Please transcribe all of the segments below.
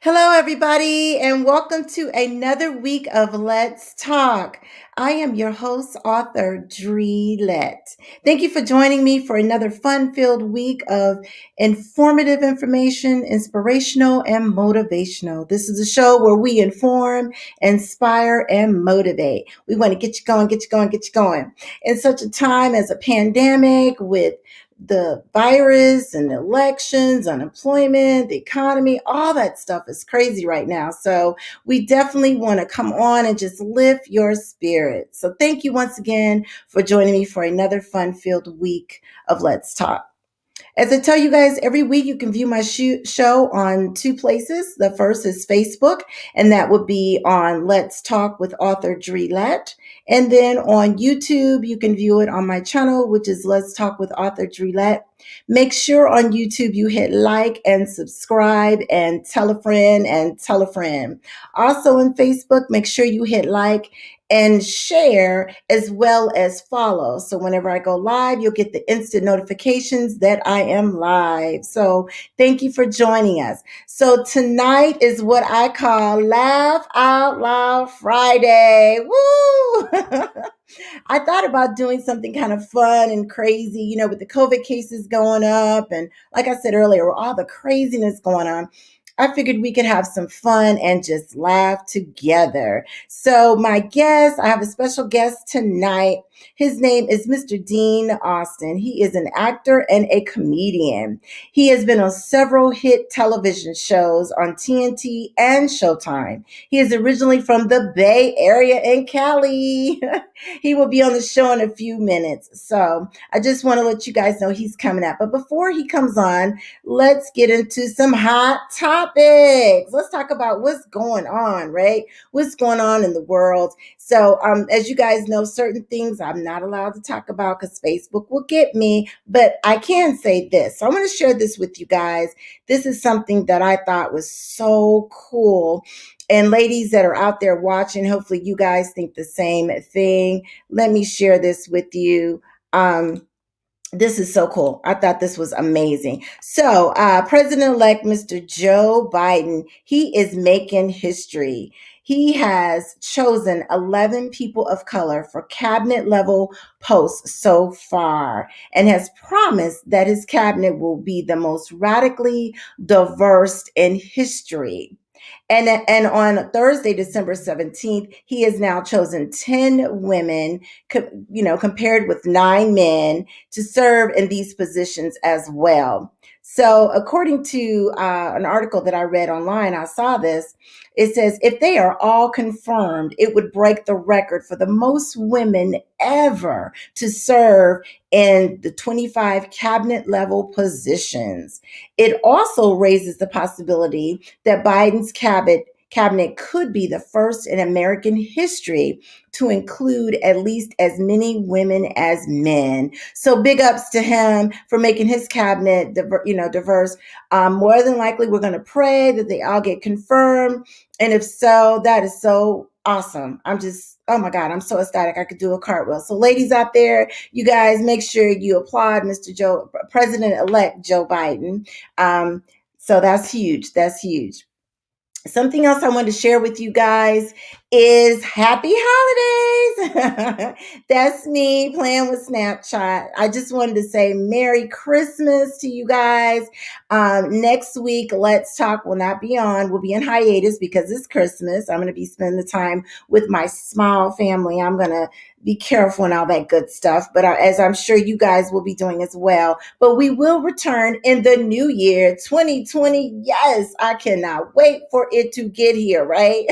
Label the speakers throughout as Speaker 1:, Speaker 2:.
Speaker 1: Hello, everybody, and welcome to another week of Let's Talk. I am your host, author Dree Lett. Thank you for joining me for another fun-filled week of informative information, inspirational, and motivational. This is a show where we inform, inspire, and motivate. We want to get you going, get you going, get you going. In such a time as a pandemic with the virus and elections, unemployment, the economy, all that stuff is crazy right now. So we definitely want to come on and just lift your spirits. So thank you once again for joining me for another fun-filled week of Let's Talk. As I tell you guys, every week you can view my show on two places. The first is Facebook, and that would be on Let's Talk with author Dree Lett. And then on YouTube, you can view it on my channel, which is Let's Talk with author Dree Lett. Make sure on YouTube you hit like and subscribe and tell a friend and tell a friend. Also on Facebook, make sure you hit like and share as well as follow. So whenever I go live, you'll get the instant notifications that I am live. So thank you for joining us. So tonight is what I call Laugh Out Loud Friday. Woo! I thought about doing something kind of fun and crazy, with the COVID cases going up. And like I said earlier, with all the craziness going on, I figured we could have some fun and just laugh together. So, I have a special guest tonight. His name is Mr. Dean Austin. He is an actor and a comedian. He has been on several hit television shows on TNT and Showtime. He is originally from the Bay Area in Cali. He will be on the show in a few minutes. So, I just want to let you guys know he's coming up. But before he comes on, let's get into some hot topics. Let's talk about what's going on, right? What's going on in the world. So, as you guys know, certain things I'm not allowed to talk about because Facebook will get me, but I can say this. So, I'm going to share this with you guys. This is something that I thought was so cool. And ladies that are out there watching, hopefully you guys think the same thing. Let me share this with you. This is so cool. I thought this was amazing. So, President-elect Mr. Joe Biden, he is making history. He has chosen 11 people of color for cabinet level posts so far and has promised that his cabinet will be the most radically diverse in history. And on Thursday, December 17th, he has now chosen 10 women, compared with 9 men to serve in these positions as well. So, according to an article that I read online, I saw this. It says if they are all confirmed, it would break the record for the most women ever to serve in the 25 cabinet level positions. It also raises the possibility that Biden's cabinet could be the first in American history to include at least as many women as men. So big ups to him for making his cabinet, diverse. More than likely, we're going to pray that they all get confirmed, and if so, that is so awesome. Oh my God, I'm so ecstatic. I could do a cartwheel. So, ladies out there, you guys, make sure you applaud President-elect Joe Biden. So that's huge. That's huge. Something else I wanted to share with you guys is happy holidays. That's me playing with Snapchat. I just wanted to say Merry Christmas to you guys. Next week, Let's Talk will not be on. We'll be in hiatus because it's Christmas. I'm going to be spending the time with my small family. I'm going to be careful and all that good stuff. But as I'm sure you guys will be doing as well. But we will return in the new year, 2020. Yes, I cannot wait for it to get here, right?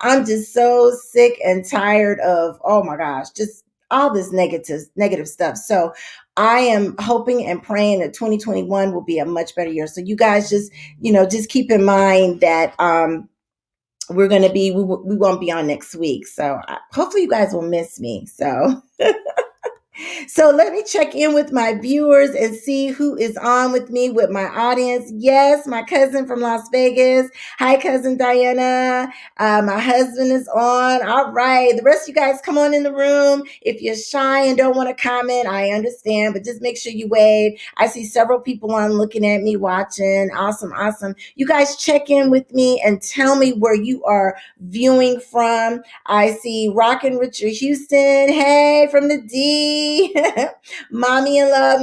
Speaker 1: I'm just so sick and tired of, oh my gosh, just all this negative stuff. So I am hoping and praying that 2021 will be a much better year. So you guys just keep in mind that we won't be on next week. So hopefully you guys will miss me. So So let me check in with my viewers and see who is on with me with my audience. Yes, my cousin from Las Vegas. Hi, cousin Diana. My husband is on. All right. The rest of you guys come on in the room. If you're shy and don't want to comment, I understand, but just make sure you wave. I see several people on looking at me, watching. Awesome, awesome. You guys check in with me and tell me where you are viewing from. I see Rockin' Richard Houston. Hey, from the D. Mommy in love,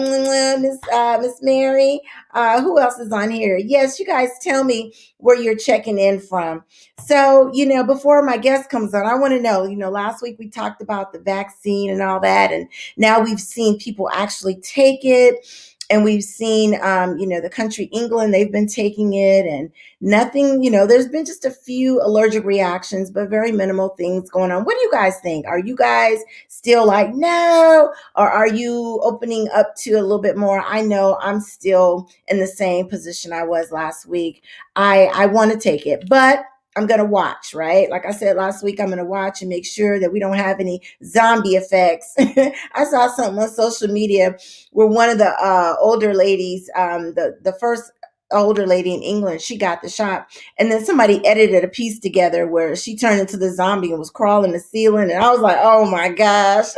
Speaker 1: Miss Mary. Who else is on here? Yes, you guys tell me where you're checking in from. So, before my guest comes on, I want to know, last week we talked about the vaccine and all that, and now we've seen people actually take it. And we've seen, the country England, they've been taking it, and nothing, there's been just a few allergic reactions, but very minimal things going on. What do you guys think? Are you guys still like, no? Or are you opening up to a little bit more? I know I'm still in the same position I was last week. I want to take it, but I'm going to watch, right? Like I said last week, I'm going to watch and make sure that we don't have any zombie effects. I saw something on social media where one of the older ladies, the first older lady in England, she got the shot. And then somebody edited a piece together where she turned into the zombie and was crawling the ceiling. And I was like, oh my gosh.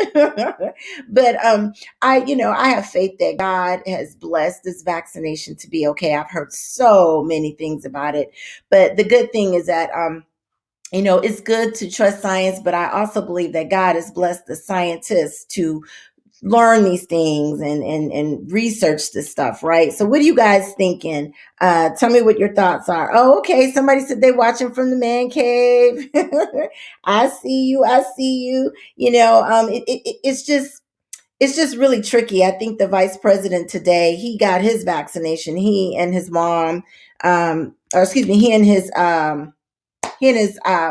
Speaker 1: But I have faith that God has blessed this vaccination to be okay. I've heard so many things about it. But the good thing is that it's good to trust science, but I also believe that God has blessed the scientists to learn these things and research this stuff, right? So what are you guys thinking? Tell me what your thoughts are. Oh, okay. Somebody said they watching from the man cave. I see you. I see you. It's just really tricky. I think the vice president today, he got his vaccination. He and his mom, or excuse me, he and his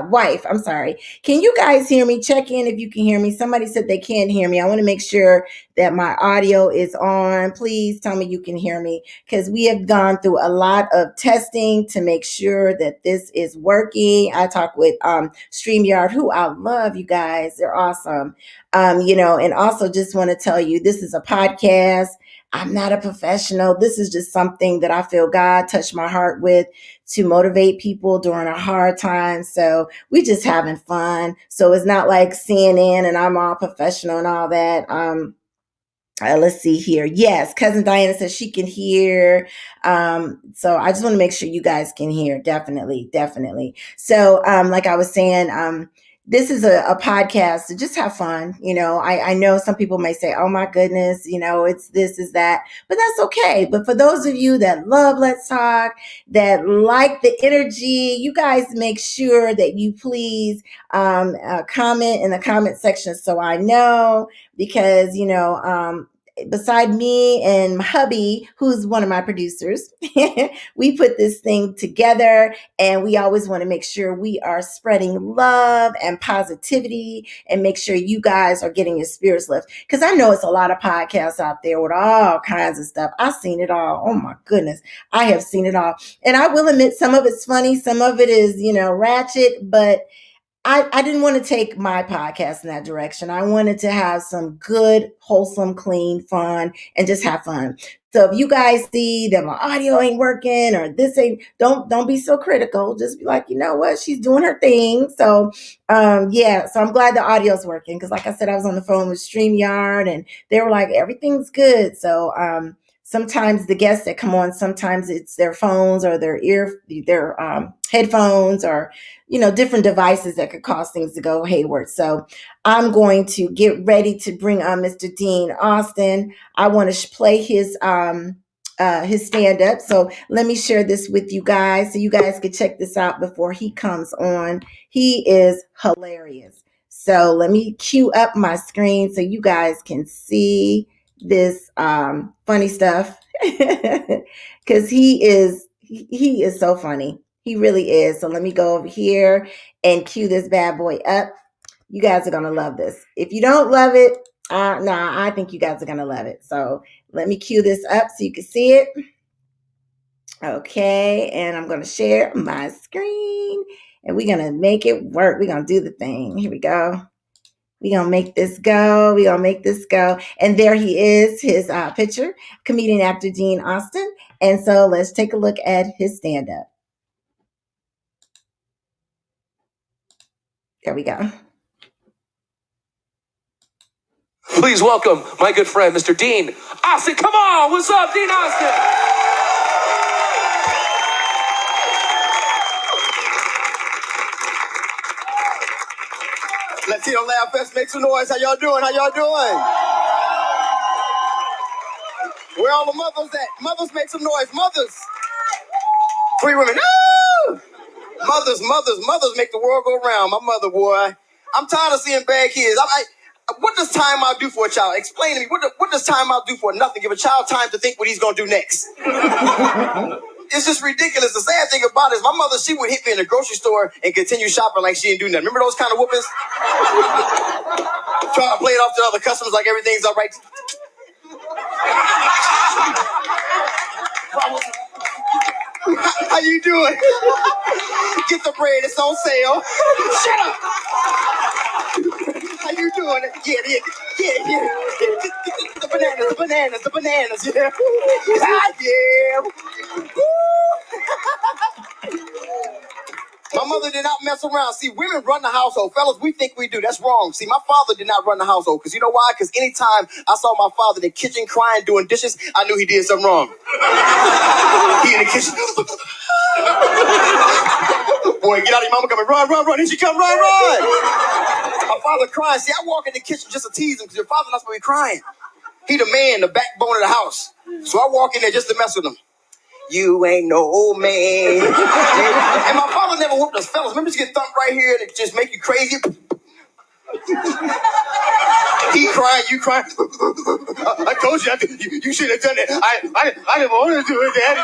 Speaker 1: wife. I'm sorry. Can you guys hear me? Check in if you can hear me. Somebody said they can't hear me. I want to make sure that my audio is on. Please tell me you can hear me, because we have gone through a lot of testing to make sure that this is working. I talk with StreamYard, who I love, you guys. They're awesome. And also just want to tell you, this is a podcast. I'm not a professional. This is just something that I feel God touched my heart with, to motivate people during a hard time. So we just having fun. So it's not like CNN and I'm all professional and all that. Let's see here. Yes, cousin Diana says she can hear. So I just want to make sure you guys can hear. Definitely, definitely. So, like I was saying, this is a podcast to just have fun. I know some people may say, oh my goodness, it's this, is that, but that's okay. But for those of you that love Let's Talk, that like the energy, you guys make sure that you please comment in the comment section so I know, because, beside me and my hubby, who's one of my producers, we put this thing together, and we always want to make sure we are spreading love and positivity and make sure you guys are getting your spirits lift. Because I know it's a lot of podcasts out there with all kinds of stuff. I've seen it all. Oh my goodness. I have seen it all. And I will admit, some of it's funny, some of it is, ratchet, but I didn't want to take my podcast in that direction. I wanted to have some good, wholesome, clean fun and just have fun. So if you guys see that my audio ain't working or this ain't, don't be so critical. Just be like, you know what, she's doing her thing. So yeah, so I'm glad the audio's working, because like I said, I was on the phone with StreamYard and they were like, everything's good. So sometimes the guests that come on, sometimes it's their phones or their headphones, or different devices that could cause things to go hayward. So I'm going to get ready to bring on Mr. Dean Austin. I want to play his stand up. So let me share this with you guys so you guys can check this out before he comes on. He is hilarious. So let me cue up my screen so you guys can see this funny stuff, because he is so funny. He really is. So let me go over here and cue this bad boy up. You guys are gonna love this. If you don't love it, I think you guys are gonna love it. So let me cue this up so you can see it. Okay, and I'm gonna share my screen, and we're gonna make it work. We're gonna do the thing. Here we go. We gonna make this go. We gonna make this go. And there he is, his picture, comedian actor Dean Austin. And so let's take a look at his stand up. There we go.
Speaker 2: Please welcome my good friend, Mr. Dean Austin. Come on, what's up, Dean Austin?
Speaker 3: Latino Laugh Fest, make some noise. How y'all doing? How y'all doing? Where all the mothers at? Mothers, make some noise. Mothers. Free women. No! Mothers make the world go round. My mother, boy. I'm tired of seeing bad kids. What does time out do for a child? Explain to me. What does time out do for nothing? Give a child time to think what he's going to do next. It's just ridiculous. The sad thing about it is my mother, she would hit me in the grocery store and continue shopping like she didn't do nothing. Remember those kind of whoopings? Trying to play it off to other customers like everything's all right. How you doing? Get the bread, it's on sale. Shut up! How you doing? Yeah. The bananas, yeah. Ah, yeah. My mother did not mess around. See, women run the household. Fellas, we think we do. That's wrong. See, my father did not run the household. Because you know why? Because anytime I saw my father in the kitchen crying, doing dishes, I knew he did something wrong. He in the kitchen. Boy, get out of your mama coming. Run. Here she come. Run. My father crying. See, I walk in the kitchen just to tease him because your father not supposed to be crying. He the man, the backbone of the house. So I walk in there just to mess with him. You ain't no man. And my father never whooped us, fellas. Remember, just get thumped right here and it just make you crazy. He crying, you crying. I told you, you should have done it. I didn't want to do it, Daddy.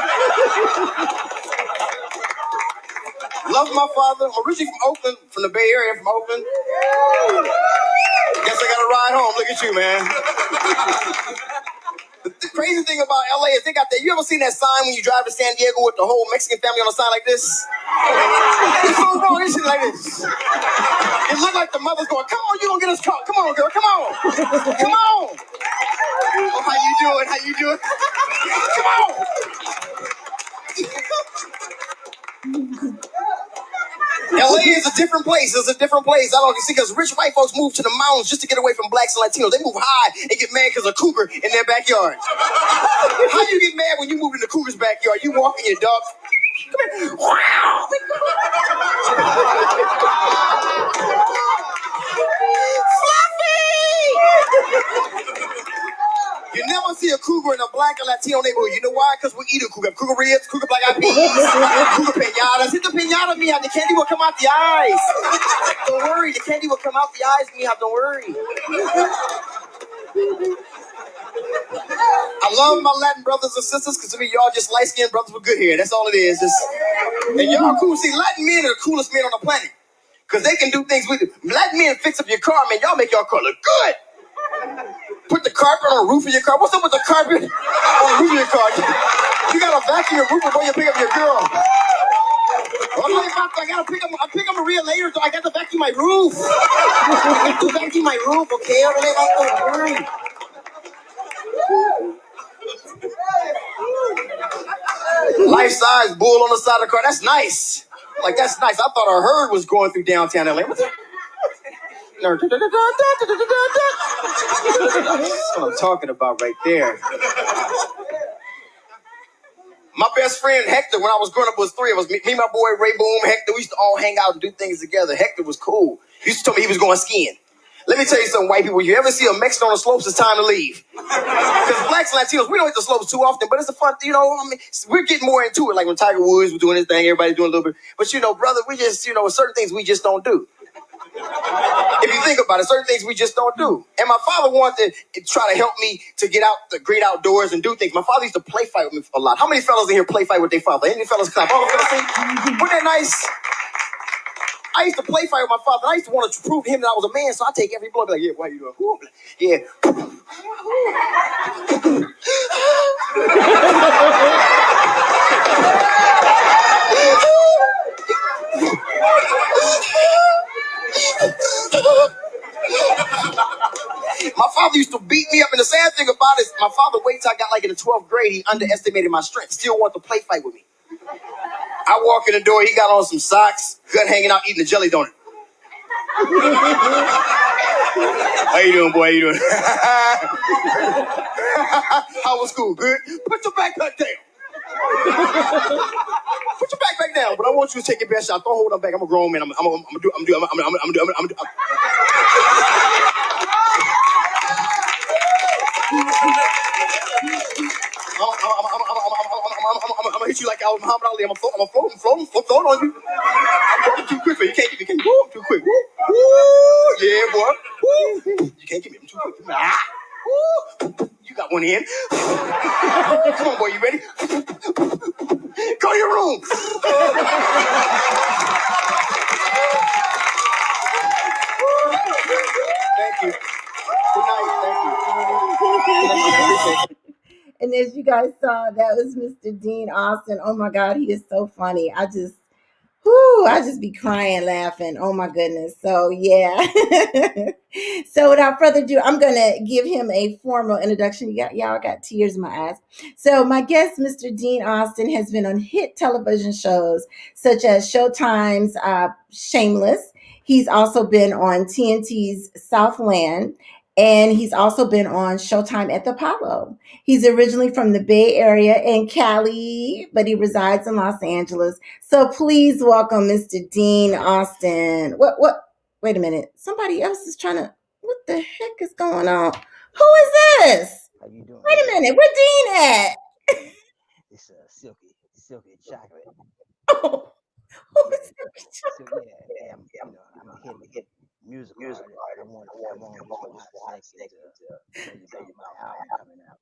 Speaker 3: Love my father. I'm originally from Oakland, from the Bay Area, from Oakland. Guess I got to ride home. Look at you, man. The crazy thing about LA is they got that. You ever seen that sign when you drive to San Diego with the whole Mexican family on the sign like this? It's so wrong. It's like this. It looked like the mother's going, "Come on, you gonna get us caught. Come on, girl. Come on. Come on." Oh, how you doing? Come on. LA is a different place. It's a different place. I don't see because rich white folks move to the mountains just to get away from blacks and Latinos. They move high and get mad because a cougar in their backyard. How you get mad when you move in the cougar's backyard? You walk in your dog. Come here. You never see a cougar in a black or Latino neighborhood. You know why? Because we eat a cougar. Cougar ribs, cougar black eyed peas, cougar pinatas. Hit the pinata, Mia. The candy will come out the eyes. Don't worry, the candy will come out the eyes, Mia. Don't worry. I love my Latin brothers and sisters because to me, y'all just light-skinned brothers with good hair. That's all it is. And y'all cool. See, Latin men are the coolest men on the planet because they can do things with it. Latin men fix up your car, man. Y'all make your car look good. Put the carpet on the roof of your car. What's up with the carpet on the roof of your car? You got to vacuum your roof before you pick up your girl. I gotta pick up Maria later, so I got to vacuum my roof. I got to vacuum my roof, okay? Don't worry. Life-size bull on the side of the car. That's nice. Like, that's nice. I thought a herd was going through downtown LA. What's that? That's what I'm talking about right there. My best friend Hector, when I was growing up, was three of us. Me, my boy Ray Boom, Hector. We used to all hang out and do things together. Hector was cool. He used to tell me he was going skiing. Let me tell you something, white people. You ever see a Mexican on the slopes, it's time to leave. Because blacks and Latinos, we don't hit the slopes too often, but it's a fun, we're getting more into it. Like when Tiger Woods was doing his thing, everybody's doing a little bit. But, brother, we just, certain things we just don't do. If you think about it, certain things we just don't do. And my father wanted to try to help me to get out the great outdoors and do things. My father used to play fight with me a lot. How many fellas in here play fight with their father? Any fellas clap? All the fellas say, wasn't that nice? I used to play fight with my father. I used to want to prove to him that I was a man, so I take every blow. Be like, yeah, why you doing? Whoop. Yeah. My father used to beat me up, and the sad thing about it is my father waits till I got like in the 12th grade. He underestimated my strength. Still want to play fight with me. I walk in the door, he got on some socks, gut hanging out, eating a jelly donut. How you doing, boy? How you doing? How was school? Good? Put your backpack down. Put your backpack down. But I want you to take your best shot. Don't hold them back. I'm a grown man. I'm gonna do. I'm gonna hit you like Al Muhammad Ali. I'm gonna float on you. I'm too quick for you. You can't get me. Can you? Woo, I'm too quick. Woo, woo, yeah, boy. Woo. You can't get me. I'm too quick. Ah. Woo. You got one in. Come on, boy. You ready? Go to your room. Thank you. Good night. Thank you.
Speaker 1: And as you guys saw, that was Mr. Dean Austin. Oh my God, he is so funny. I just be crying laughing. Oh my goodness. So yeah. So without further ado, I'm gonna give him a formal introduction. Y'all got tears in my eyes. So my guest, Mr. Dean Austin, has been on hit television shows such as Showtime's Shameless. He's also been on TNT's Southland, and he's also been on Showtime at the Apollo. He's originally from the Bay Area in Cali, but he resides in Los Angeles. So please welcome Mr. Dean Austin. What? Wait a minute. Somebody else is trying to. What the heck is going on? Who is this?
Speaker 4: How you doing?
Speaker 1: Wait a minute. Where Dean at?
Speaker 4: It's silky chocolate.
Speaker 1: Oh, who
Speaker 4: Yeah,
Speaker 1: is
Speaker 4: so yeah, I'm a hit musical artist. I wanted to come on just for a hot second to tell you about my album coming out.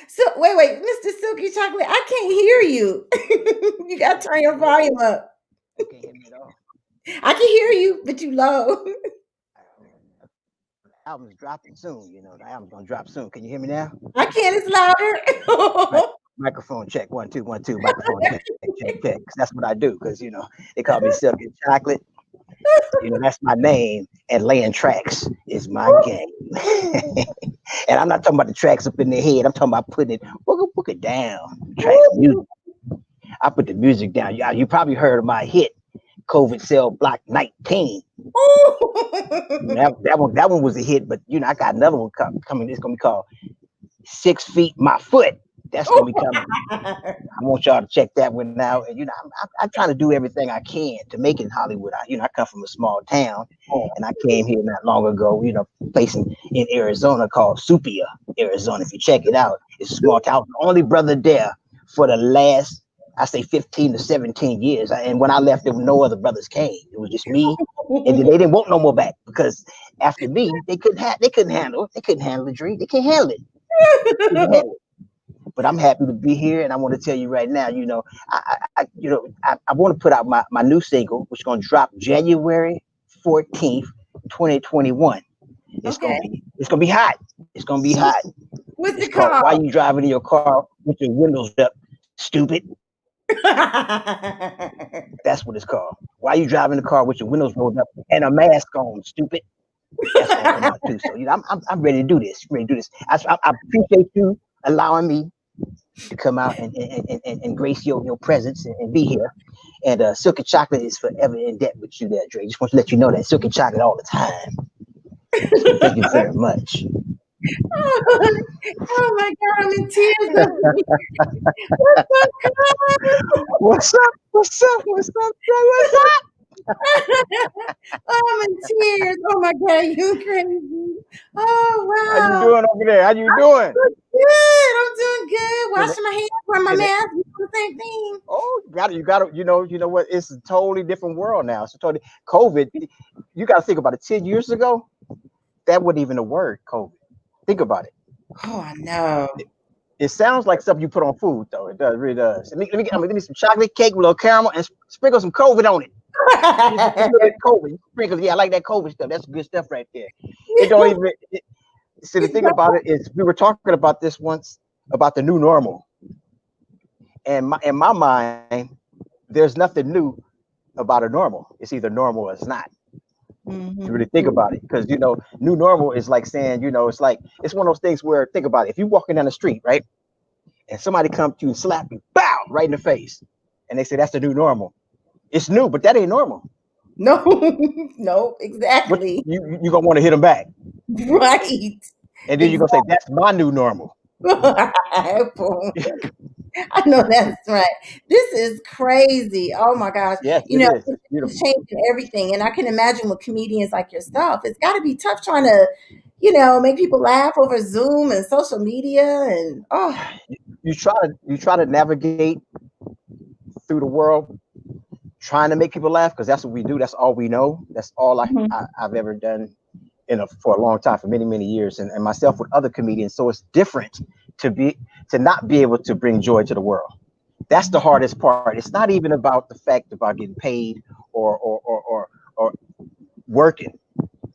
Speaker 1: So wait, Mr. Silky Chocolate. I can't hear you. You got to turn your volume up.
Speaker 4: You can't hear me at all.
Speaker 1: I can hear you, but you low.
Speaker 4: The album's dropping soon. The album's gonna drop soon. Can you hear me now?
Speaker 1: I can't. It's
Speaker 4: Mic-
Speaker 1: louder.
Speaker 4: Microphone check 1 2 1 2. Microphone check. 'Cause that's what I do. Because they call me Silky Chocolate. That's my name. And laying tracks is my game. And I'm not talking about the tracks up in the head. I'm talking about putting it book it down. Tracks music. I put the music down. You probably heard of my hit, COVID Cell Block 19. That one was a hit, but I got another one coming. It's gonna be called 6 Feet My Foot. That's gonna be coming. I want y'all to check that one out. And I'm trying to do everything I can to make it in Hollywood. I come from a small town, and I came here not long ago. Place in Arizona called Supia, Arizona. If you check it out, it's a small town. The only brother there for the last, I say, 15 to 17 years. And when I left, there were no other brothers came. It was just me, and then they didn't want no more back because after me, they couldn't handle the dream. They can't handle it. Couldn't handle it. But I'm happy to be here, and I want to tell you right now. I want to put out my new single, which is going to drop January 14th, 2021.
Speaker 1: Okay.
Speaker 4: It's gonna be hot. It's gonna be hot.
Speaker 1: What's
Speaker 4: It's
Speaker 1: it
Speaker 4: called
Speaker 1: called?
Speaker 4: "Why You Driving in Your Car with Your Windows Up, Stupid." That's what it's called. Why you driving the car with your windows rolled up and a mask on, stupid? That's gonna come out too. So I'm ready to do this. Ready to do this. I appreciate you allowing me to come out and grace your presence and be here. And Silky Chocolate is forever in debt with you there, Dre. Just want to let you know that Silky Chocolate all the time. So thank you very much.
Speaker 1: Oh my God, I'm in tears over here. What's so
Speaker 4: What's up? What's up? What's up, Dre? What's up?
Speaker 1: good? Oh, I'm in tears. Oh my God, you crazy. Oh
Speaker 4: How you
Speaker 1: wow.
Speaker 4: doing over there? How you doing?
Speaker 1: I'm good. I'm doing good.
Speaker 4: In the,
Speaker 1: Washing my hands, wearing my
Speaker 4: in the,
Speaker 1: mask. We do the same thing.
Speaker 4: oh, you got to, you know what? It's a totally different world now. It's a totally COVID. You got to think about it. 10 years ago, that wasn't even a word. COVID. Think about it.
Speaker 1: Oh, I know.
Speaker 4: It sounds like something you put on food, though. It does, really does. Let me some chocolate cake with a little caramel and sprinkle some COVID on it. Just a little bit of COVID. Sprinkle, yeah, I like that COVID stuff. That's good stuff right there. It don't even. See, the thing about it is, we were talking about this once about the new normal, and in my mind, there's nothing new about a normal. It's either normal or it's not. You really
Speaker 1: Mhm.
Speaker 4: think about it, because new normal is like saying, it's one of those things where, think about it. If you're walking down the street, right, and somebody comes to you and slap you, bow, right in the face, and they say that's the new normal. It's new, but that ain't normal.
Speaker 1: No, no,
Speaker 4: What
Speaker 1: exactly.
Speaker 4: you gonna want to hit them back,
Speaker 1: Right.
Speaker 4: and then you're gonna say
Speaker 1: Exactly.
Speaker 4: that's my new normal.
Speaker 1: Boom. I know that's right. This is crazy. Oh my gosh.
Speaker 4: Yes,
Speaker 1: You
Speaker 4: it
Speaker 1: know,
Speaker 4: is.
Speaker 1: it's
Speaker 4: It's
Speaker 1: it's
Speaker 4: beautiful.
Speaker 1: changing everything. And I can imagine with comedians like yourself, it's got to be tough trying to, make people laugh over Zoom and social media. And oh,
Speaker 4: You try to navigate through the world, trying to make people laugh, because that's what we do. That's all we know. That's all
Speaker 1: mhm.
Speaker 4: I've ever done for a long time, for many many years, and myself with other comedians. So it's different to be to not be able to bring joy to the world. That's the hardest part. It's not even about the fact about getting paid or working.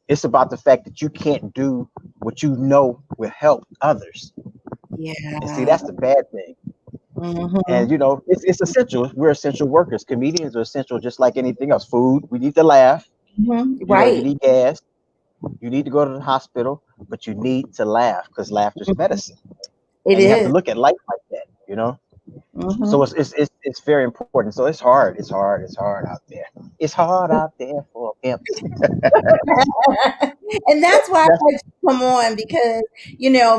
Speaker 4: It's about the fact that you can't do what you know will help others. And see,
Speaker 1: Yeah.
Speaker 4: that's the bad thing. And
Speaker 1: Hmm.
Speaker 4: it's essential. We're essential workers. Comedians are essential, just like anything else. Food, we need to laugh. You
Speaker 1: Right.
Speaker 4: need gas. You need to go to the hospital, but you need to laugh, because laughter is
Speaker 1: Mhm.
Speaker 4: medicine.
Speaker 1: It
Speaker 4: And you have to
Speaker 1: is.
Speaker 4: look at life like that. So
Speaker 1: Hmm.
Speaker 4: it's very important. So it's hard. It's hard out there. It's hard out there for pimps.
Speaker 1: And that's why I
Speaker 4: That's
Speaker 1: had you come on because,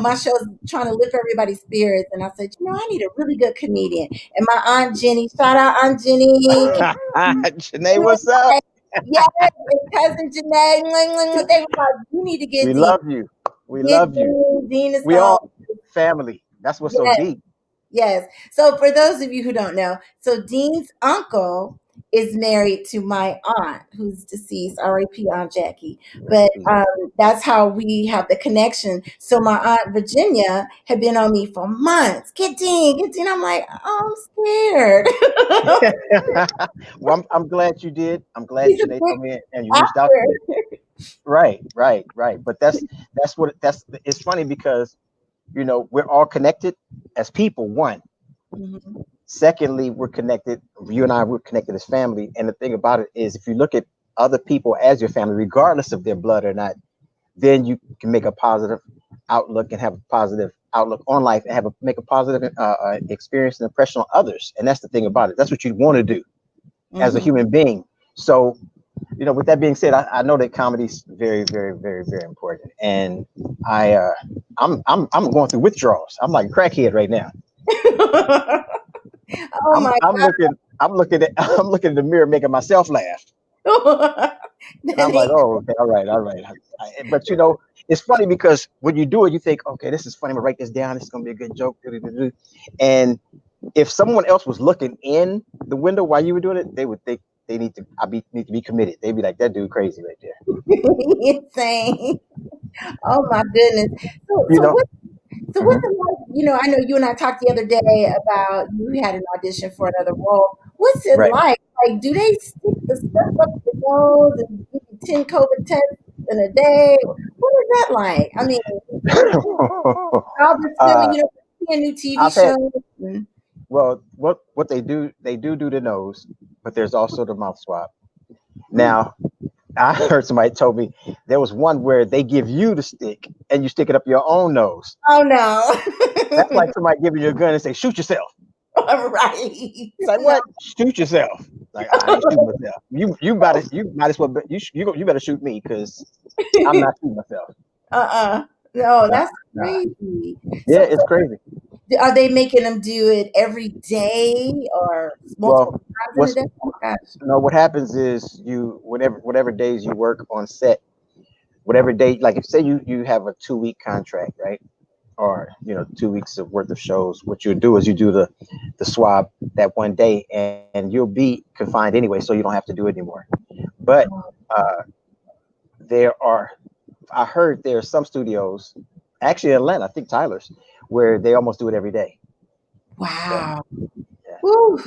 Speaker 1: my show's trying to lift everybody's spirits. And I said, I need a really good comedian. And my Aunt Jenny, shout out Aunt Jenny.
Speaker 4: Janae, what's up?
Speaker 1: Yes, and cousin Janae, they were like, you need to
Speaker 4: We
Speaker 1: get Dean.
Speaker 4: love you. We
Speaker 1: Get
Speaker 4: love you.
Speaker 1: Dean. Dean is
Speaker 4: We
Speaker 1: gone.
Speaker 4: all family. That's what's so
Speaker 1: Yes.
Speaker 4: deep.
Speaker 1: Yes. So for those of you who don't know, so Dean's uncle is married to my aunt who's deceased, R.A.P. Aunt Jackie.
Speaker 4: Rest in
Speaker 1: But
Speaker 4: peace.
Speaker 1: that's how we have the connection. So my aunt Virginia had been on me for months. Get Dean, get Dean. I'm like, oh, I'm scared.
Speaker 4: Well, I'm glad you did. I'm glad
Speaker 1: He's a
Speaker 4: Janae
Speaker 1: big
Speaker 4: told me and you reached out to me.
Speaker 1: actor.
Speaker 4: Right, right, right. But that's what that's it's funny, because we're all connected as people, one.
Speaker 1: Mhm.
Speaker 4: Secondly, we're connected, you and I, we're connected as family. And the thing about it is, if you look at other people as your family, regardless of their blood or not, then you can make a positive outlook and have a positive outlook on life, and make a positive experience and impression on others. And that's the thing about it. That's what you want to do as a
Speaker 1: Mhm.
Speaker 4: human being. So, with that being said, I know that comedy is very, very, very, very important. And I, I'm going through withdrawals. I'm like a crackhead right now.
Speaker 1: Oh my
Speaker 4: I'm looking at I'm looking in the mirror, making myself laugh.
Speaker 1: God.
Speaker 4: And I'm
Speaker 1: That
Speaker 4: like,
Speaker 1: ain't
Speaker 4: oh, okay, all right, all right. But it's funny, because when you do it, you think, okay, this is funny. I'm gonna write this down. This is gonna be a good joke. And if someone else was looking in the window while you were doing it, they would think need to be committed. They'd be like, that dude crazy right there.
Speaker 1: insane. Oh my goodness. So
Speaker 4: You
Speaker 1: so
Speaker 4: know.
Speaker 1: what so what's
Speaker 4: Mhm.
Speaker 1: it like? I know you and I talked the other day about you had an audition for another role. What's it
Speaker 4: Right.
Speaker 1: like? Like, do they stick the stuff up your nose and give you 10 COVID tests in a day? What is that like? I mean, all this filming,
Speaker 4: uh,
Speaker 1: seeing new TV
Speaker 4: I've had
Speaker 1: shows. And,
Speaker 4: well, what they do the nose, but there's also the mouth swab.
Speaker 1: mm.
Speaker 4: Now, I heard somebody told me there was one where they give you the stick and you stick it up your own nose.
Speaker 1: Oh
Speaker 4: That's
Speaker 1: no.
Speaker 4: like somebody giving you a gun and say, shoot yourself.
Speaker 1: Right.
Speaker 4: You're like,
Speaker 1: No.
Speaker 4: what? Shoot yourself. Like, I ain't shooting myself. You might as well you better shoot me, because I'm not shooting myself.
Speaker 1: Uh-uh. No,
Speaker 4: Nah,
Speaker 1: that's
Speaker 4: nah.
Speaker 1: crazy.
Speaker 4: Yeah,
Speaker 1: So
Speaker 4: it's crazy.
Speaker 1: are they making them do it every day or multiple
Speaker 4: Well,
Speaker 1: times in a
Speaker 4: what's
Speaker 1: day? Oh my gosh.
Speaker 4: no, what happens is, whatever days you work on set, whatever day, like, if say you have a 2 week contract, right? Or 2 weeks of worth of shows, what you do is you do the swab that one day, and you'll be confined anyway, so you don't have to do it anymore. But uh, there are I heard there are some studios, actually in Atlanta, I think Tyler's, where they almost do it every day. So
Speaker 1: Wow.
Speaker 4: yeah.
Speaker 1: Woo.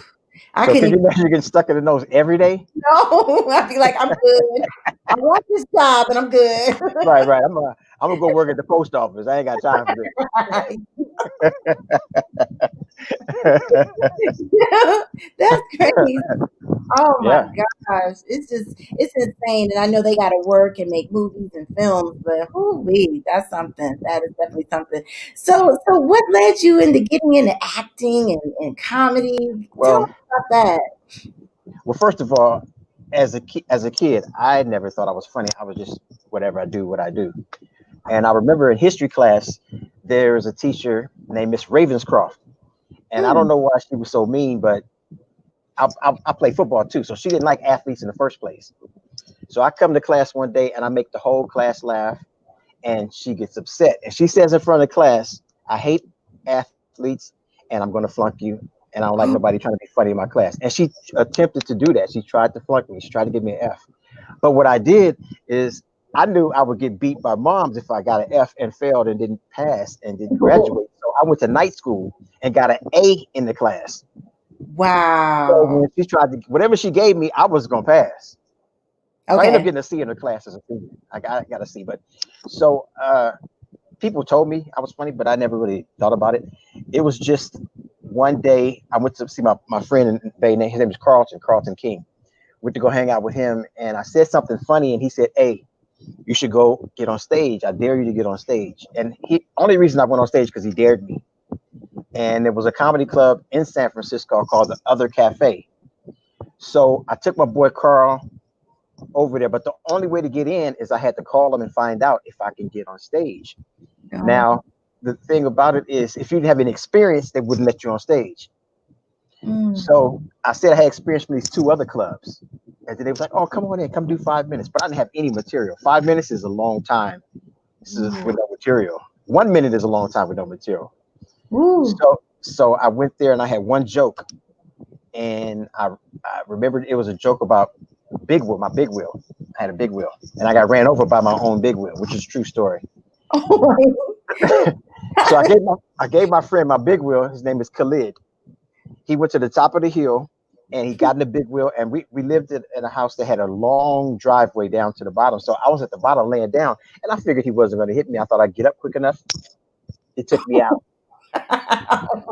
Speaker 1: I
Speaker 4: So
Speaker 1: can
Speaker 4: could
Speaker 1: even
Speaker 4: you imagine getting stuck in the nose every day?
Speaker 1: know. I'd be like, I'm good. I want this job and I'm good.
Speaker 4: Right, right. I'm gonna go work at the post office. I ain't got time for this.
Speaker 1: Yeah, that's crazy. Oh my
Speaker 4: Yeah.
Speaker 1: gosh. It's insane. And I know they gotta work and make movies and films, but whoo-wee, that's something. That is definitely something. So what led you into getting into acting and comedy? Tell me
Speaker 4: Well,
Speaker 1: about that.
Speaker 4: well, first of all, as a kid, I never thought I was funny. I was just whatever I do, what I do. And I remember in history class, there was a teacher named Miss Ravenscroft, and I don't
Speaker 1: Mm,
Speaker 4: know why she was so mean, but I play football too, so she didn't like athletes in the first place. So I come to class one day and I make the whole class laugh, and she gets upset, and she says in front of the class, "I hate athletes, and I'm going to flunk you, and I don't like nobody trying to be funny in my class." And she attempted to do that. She tried to flunk me. She tried to give me an F. But what I did is I knew I would get beat by moms if I got an F and failed and didn't pass and didn't graduate. So I went to night school and got an A in the class. So
Speaker 1: wow.
Speaker 4: when she tried to, whatever she gave me, I was gonna pass. So I ended up
Speaker 1: Okay.
Speaker 4: getting a C in the class as a senior. I got a C, but so people told me I was funny, but I never really thought about it. It was just one day I went to see my friend in Bay. His name is Carlton King. Went to go hang out with him, and I said something funny, and he said, "Hey, you should go get on stage. I dare you to get on stage." And he only reason I went on stage because he dared me. And there was a comedy club in San Francisco called the Other Cafe. So I took my boy Carl over there, but the only way to get in is I had to call him and find out if I can get on stage.
Speaker 1: Oh,
Speaker 4: Now, the thing about it is, if you didn't have any experience, they wouldn't let you on stage.
Speaker 1: mm,
Speaker 4: So I said I had experience from these two other clubs. And then they was like, "Oh, come on in, come do 5 minutes." But I didn't have any material. 5 minutes is a long time. This is
Speaker 1: mm.
Speaker 4: with no material. 1 minute is a long time with no material.
Speaker 1: Ooh.
Speaker 4: So I went there and I had one joke, and I remembered it was a joke about big wheel, my big wheel. I had a big wheel, and I got ran over by my own big wheel, which is a true story. So I gave my friend my big wheel. His name is Khalid. He went to the top of the hill, and he got in the big wheel, and we lived in a house that had a long driveway down to the bottom. So I was at the bottom laying down, and I figured he wasn't going to hit me. I thought I'd get up quick enough. It took me out.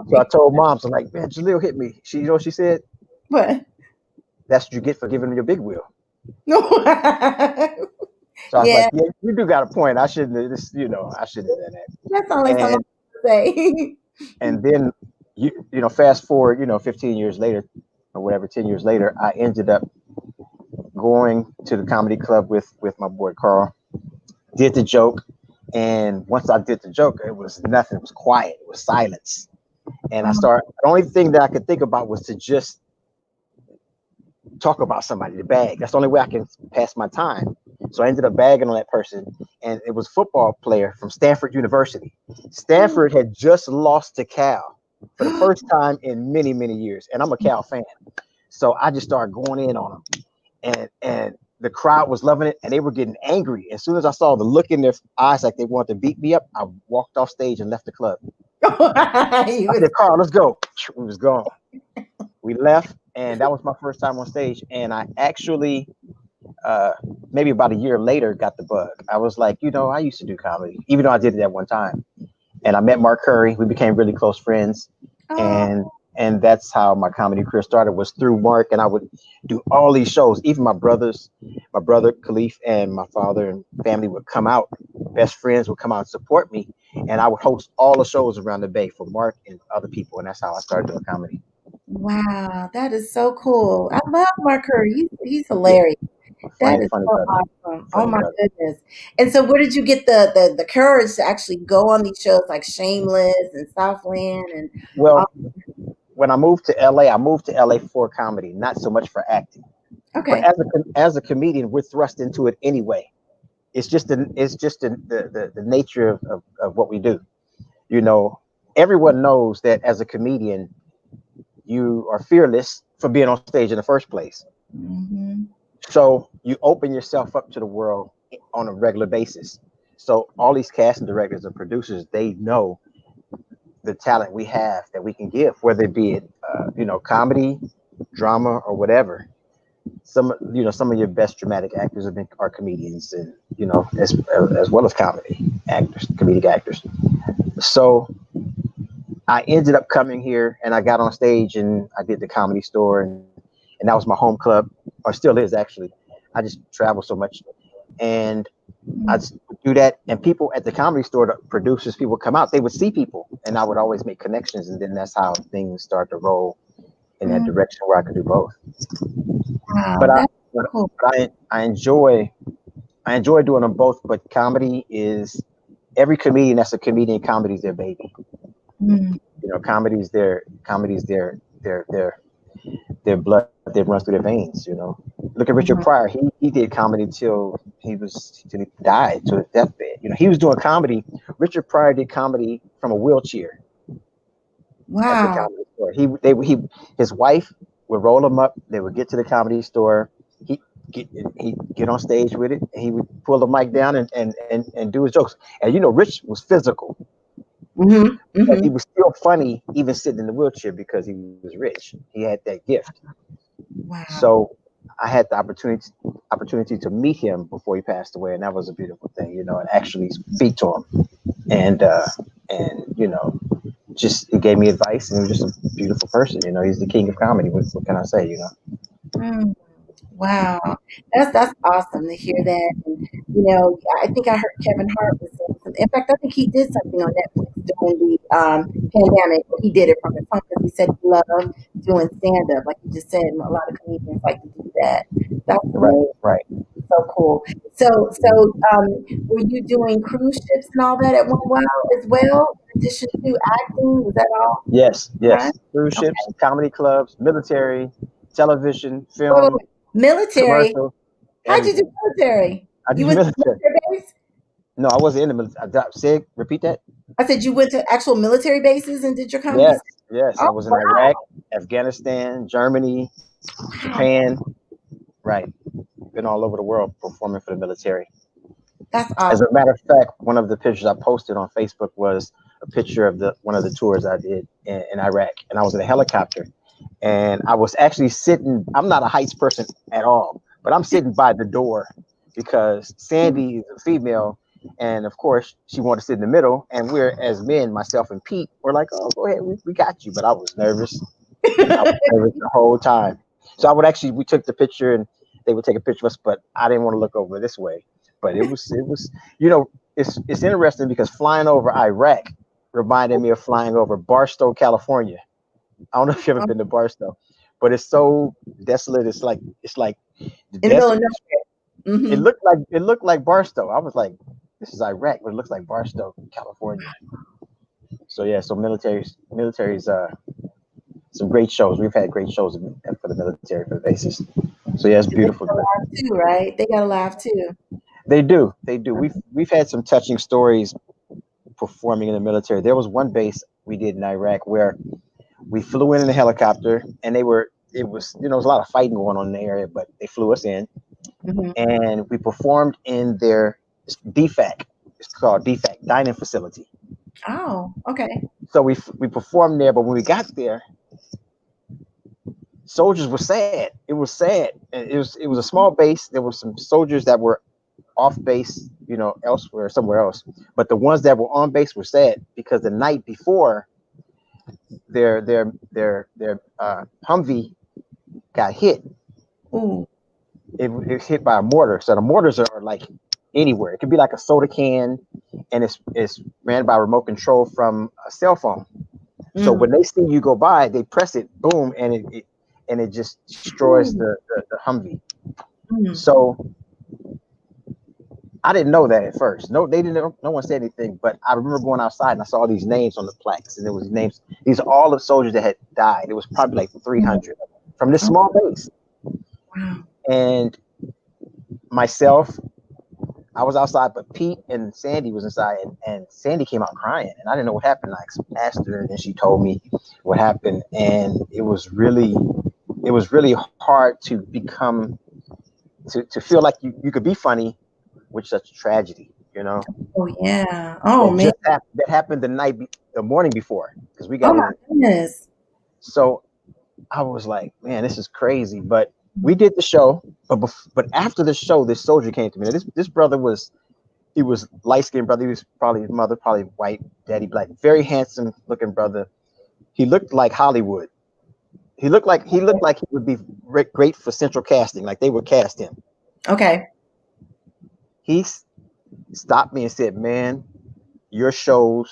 Speaker 4: So I told mom, so I'm like, "Man, Jaleel hit me." She, you know what she said?
Speaker 1: What?
Speaker 4: "That's what you get for giving him your big wheel."
Speaker 1: No.
Speaker 4: So I was like,
Speaker 1: Yeah,
Speaker 4: "Yeah, you do got a point. I shouldn't have this, I shouldn't have done
Speaker 1: that sounds
Speaker 4: that."
Speaker 1: like something to say.
Speaker 4: And then fast forward, 15 years later or whatever, 10 years later, I ended up going to the comedy club with my boy Carl, did the joke, and once I did the joke, it was nothing. It was quiet. It was silence. And the only thing that I could think about was to just talk about somebody, to bag. That's the only way I can pass my time. So I ended up bagging on that person, and it was a football player from Stanford University. Stanford had just lost to Cal for the first time in many, many years, and I'm a Cal fan. So I just started going in on them, and the crowd was loving it, and they were getting angry. As soon as I saw the look in their eyes like they wanted to beat me up, I walked off stage and left the club.
Speaker 1: You
Speaker 4: I
Speaker 1: was
Speaker 4: said, "Carl, let's go." We was gone. We left, and that was my first time on stage. And I actually, uh, maybe about a year later, got the bug. I was like, I used to do comedy, even though I did it at one time. And I met Mark Curry. We became really close friends,
Speaker 1: oh,
Speaker 4: and that's how my comedy career started, was through Mark. And I would do all these shows. Even my brother Khalif, and my father and family would come out. Best friends would come out and support me, and I would host all the shows around the Bay for Mark and other people. And that's how I started doing comedy.
Speaker 1: wow, that is so cool. I love Mark Curry. He's
Speaker 4: Yeah,
Speaker 1: hilarious. That
Speaker 4: funny,
Speaker 1: is
Speaker 4: funny
Speaker 1: so
Speaker 4: brother,
Speaker 1: awesome. Oh
Speaker 4: funny
Speaker 1: my
Speaker 4: brother.
Speaker 1: goodness. And so where did you get the courage to actually go on these shows like Shameless and Southland and all?
Speaker 4: Well, when I moved to LA, I moved to LA for comedy, not so much for acting. But
Speaker 1: Okay.
Speaker 4: as a comedian, we're thrust into it anyway. It's just the nature of what we do. You know, everyone knows that as a comedian, you are fearless for being on stage in the first place.
Speaker 1: Mhm.
Speaker 4: So you open yourself up to the world on a regular basis. So all these casting directors and producers, they know the talent we have that we can give, whether it be comedy, drama, or whatever. Some of your best dramatic actors are comedians, and as well as comedy actors, comedic actors. So I ended up coming here, and I got on stage, and I did the Comedy Store, and and that was my home club, or still is actually. I just travel so much, and I
Speaker 1: Mm,
Speaker 4: just do that. And people at the Comedy Store, the producers, people would come out, they would see people, and I would always make connections, and then that's how things start to roll in that
Speaker 1: mm.
Speaker 4: direction where I could do both.
Speaker 1: Wow,
Speaker 4: But I,
Speaker 1: that's
Speaker 4: but,
Speaker 1: cool.
Speaker 4: I enjoy doing them both. But comedy is every comedian that's a comedian. Comedy is their baby.
Speaker 1: Mm,
Speaker 4: Their blood that runs through their veins. Look at Richard
Speaker 1: mhm.
Speaker 4: Pryor. He did comedy till he died, to his deathbed. He was doing comedy. Richard Pryor did comedy from a wheelchair at the
Speaker 1: Wow.
Speaker 4: comedy store. His wife would roll him up. They would get to the comedy store. He he get on stage with it. And he would pull the mic down and do his jokes. And Rich was physical,
Speaker 1: Mhm,
Speaker 4: but he
Speaker 1: mhm.
Speaker 4: was still funny even sitting in the wheelchair because he was rich. He had that gift.
Speaker 1: Wow.
Speaker 4: So I had the opportunity to meet him before he passed away, and that was a beautiful thing, and actually speak to him, and just he gave me advice, and he was just a beautiful person. He's the king of comedy. What can I say?
Speaker 1: Mm, wow. That's awesome to hear that. And I think I heard Kevin Hart was saying something. In fact, I think he did something on Netflix during the pandemic. But he did it from his home because he said he loved doing stand up. Like you just said, a lot of comedians like to do that. That's
Speaker 4: Right,
Speaker 1: amazing.
Speaker 4: right.
Speaker 1: So cool. So, were you doing cruise ships and all that at one while as well, in addition to acting? Was that all
Speaker 4: Yes,
Speaker 1: right?
Speaker 4: yes. Cruise ships,
Speaker 1: Okay.
Speaker 4: comedy clubs, military, television,
Speaker 1: Wait, wait,
Speaker 4: film,
Speaker 1: wait. Military.
Speaker 4: commercial,
Speaker 1: How'd you do
Speaker 4: everything.
Speaker 1: military?
Speaker 4: I
Speaker 1: You
Speaker 4: did
Speaker 1: went to the
Speaker 4: military.
Speaker 1: military base?
Speaker 4: No, I wasn't in the military. Say, repeat that.
Speaker 1: I said you went to actual military bases and did your comedy.
Speaker 4: Yes, yes.
Speaker 1: Oh,
Speaker 4: I was in Iraq,
Speaker 1: wow.
Speaker 4: Afghanistan, Germany,
Speaker 1: Wow.
Speaker 4: Japan. Right. Been all over the world performing for the military.
Speaker 1: That's
Speaker 4: As
Speaker 1: awesome.
Speaker 4: a matter of fact, one of the pictures I posted on Facebook was a picture of the one of the tours I did in Iraq, and I was in a helicopter, and I was actually sitting. I'm not a heights person at all, but I'm sitting by the door because Sandy is a female, and of course she wanted to sit in the middle, and we're as men, myself and Pete, we're like, "Oh, go ahead, we got you." But I was nervous. I was nervous the whole time. So we took the picture and they would take a picture of us, but I didn't want to look over this way. But it's interesting because flying over Iraq reminded me of flying over Barstow, California. I don't know if you've ever been to Barstow, but it's so desolate. It's like the
Speaker 1: In the middle
Speaker 4: desert.
Speaker 1: of nowhere. Hmm.
Speaker 4: It looked like Barstow. I was like, this is Iraq, but it looks like Barstow, California. So yeah, so military's some great shows. We've had great shows for the military, for the bases. So yeah, it's
Speaker 1: They
Speaker 4: beautiful.
Speaker 1: got to laugh too, right? They got to laugh too.
Speaker 4: They do, they do. We've had some touching stories performing in the military. There was one base we did in Iraq where we flew in a helicopter, and it was there was a lot of fighting going on in the area, but they flew us in,
Speaker 1: Hmm.
Speaker 4: and we performed in their DFAC. It's called DFAC dining facility.
Speaker 1: Oh, okay.
Speaker 4: So we performed there, but when we got there, soldiers were sad. It was sad. And it was a small base. There were some soldiers that were off base, elsewhere, somewhere else. But the ones that were on base were sad because the night before, their Humvee got hit.
Speaker 1: Ooh.
Speaker 4: It was hit by a mortar. So the mortars are like anywhere. It could be like a soda can, and it's ran by remote control from a cell phone. So
Speaker 1: Mm.
Speaker 4: when they see you go by, they press it, boom, and it just destroys
Speaker 1: Ooh.
Speaker 4: the Humvee.
Speaker 1: Mm.
Speaker 4: So I didn't know that at first. No, they didn't. No one said anything. But I remember going outside and I saw these names on the plaques, and there was names. These are all the soldiers that had died. It was probably like
Speaker 1: Mm.
Speaker 4: 300 from this
Speaker 1: Oh,
Speaker 4: small base.
Speaker 1: wow.
Speaker 4: And myself, I was outside, but Pete and Sandy was inside, and Sandy came out crying, and I didn't know what happened. I asked her, and she told me what happened, and it was really hard to become to feel like you could be funny with such a tragedy.
Speaker 1: Oh, yeah. Oh, man.
Speaker 4: That happened the morning before, because we
Speaker 1: Oh,
Speaker 4: got
Speaker 1: my
Speaker 4: in.
Speaker 1: goodness.
Speaker 4: So I was like, man, this is crazy. But we did the show. But after the show, this soldier came to me. Now, this brother he was light skinned brother. He was probably his mother, probably white, daddy black, very handsome looking brother. He looked like Hollywood. He looked like he would be great for central casting, like they would cast him.
Speaker 1: Okay.
Speaker 4: He stopped me and said, "Man, your show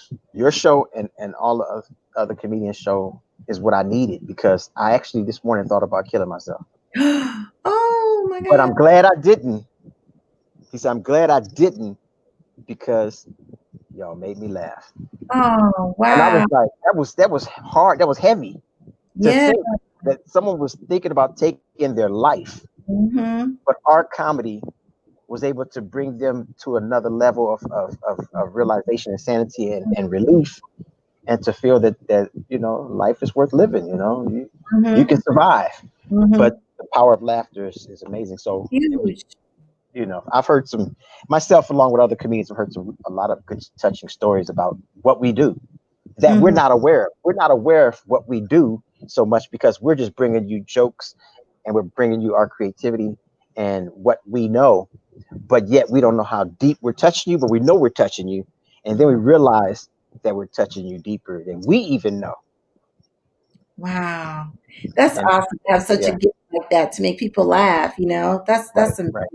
Speaker 4: and all the other comedian show is what I needed because I actually this morning thought about killing myself,
Speaker 1: Oh my
Speaker 4: but
Speaker 1: God.
Speaker 4: I'm glad I didn't." He said, "I'm glad I didn't because y'all made me laugh."
Speaker 1: Oh,
Speaker 4: And I was
Speaker 1: wow.
Speaker 4: like, that was hard. That was heavy to
Speaker 1: Yeah.
Speaker 4: think that someone was thinking about taking their life,
Speaker 1: Mm-hmm.
Speaker 4: but our comedy was able to bring them to another level of realization and sanity and relief, and to feel that life is worth living. You
Speaker 1: Mm-hmm.
Speaker 4: can survive,
Speaker 1: Mm-hmm.
Speaker 4: but the power of laughter is amazing. So it was,
Speaker 1: Huge.
Speaker 4: I've heard some myself along with other comedians. I've heard a lot of good touching stories about what we do that we're
Speaker 1: Mm-hmm.
Speaker 4: not aware of. We're not aware of what we do so much because we're just bringing you jokes and we're bringing you our creativity and what we know, but yet we don't know how deep we're touching you, but we know we're touching you. And then we realize that we're touching you deeper than we even know.
Speaker 1: Wow. That's
Speaker 4: And
Speaker 1: awesome to have such a
Speaker 4: yeah,
Speaker 1: gift like that to make people laugh,
Speaker 4: right,
Speaker 1: That's amazing.
Speaker 4: right.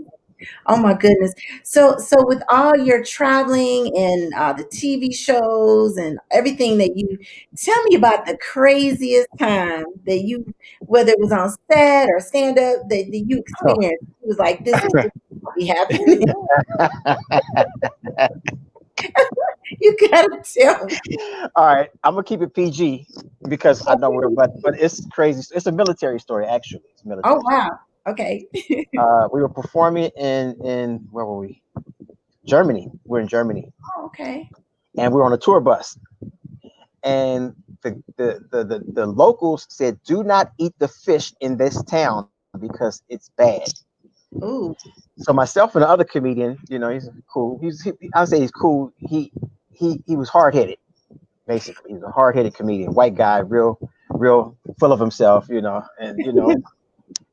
Speaker 1: Oh my goodness. So with all your traveling and the TV shows and everything that you tell me about the craziest time that you, whether it was on set or stand up, that you
Speaker 4: So,
Speaker 1: experienced. It was like, this is just be happening. You gotta tell me.
Speaker 4: all right, I'm gonna keep it PG because I know we're, but it's crazy. It's a military story, actually. It's a
Speaker 1: Oh
Speaker 4: military story.
Speaker 1: wow. Okay.
Speaker 4: We were performing in where were we? Germany. We're in Germany,
Speaker 1: Oh, okay.
Speaker 4: and we were on a tour bus. And the locals said, "Do not eat the fish in this town because it's bad."
Speaker 1: Ooh.
Speaker 4: So myself and the other comedian, he's cool. I would say he's cool. He was hard headed. Basically, he's a hard headed comedian, white guy, real full of himself. And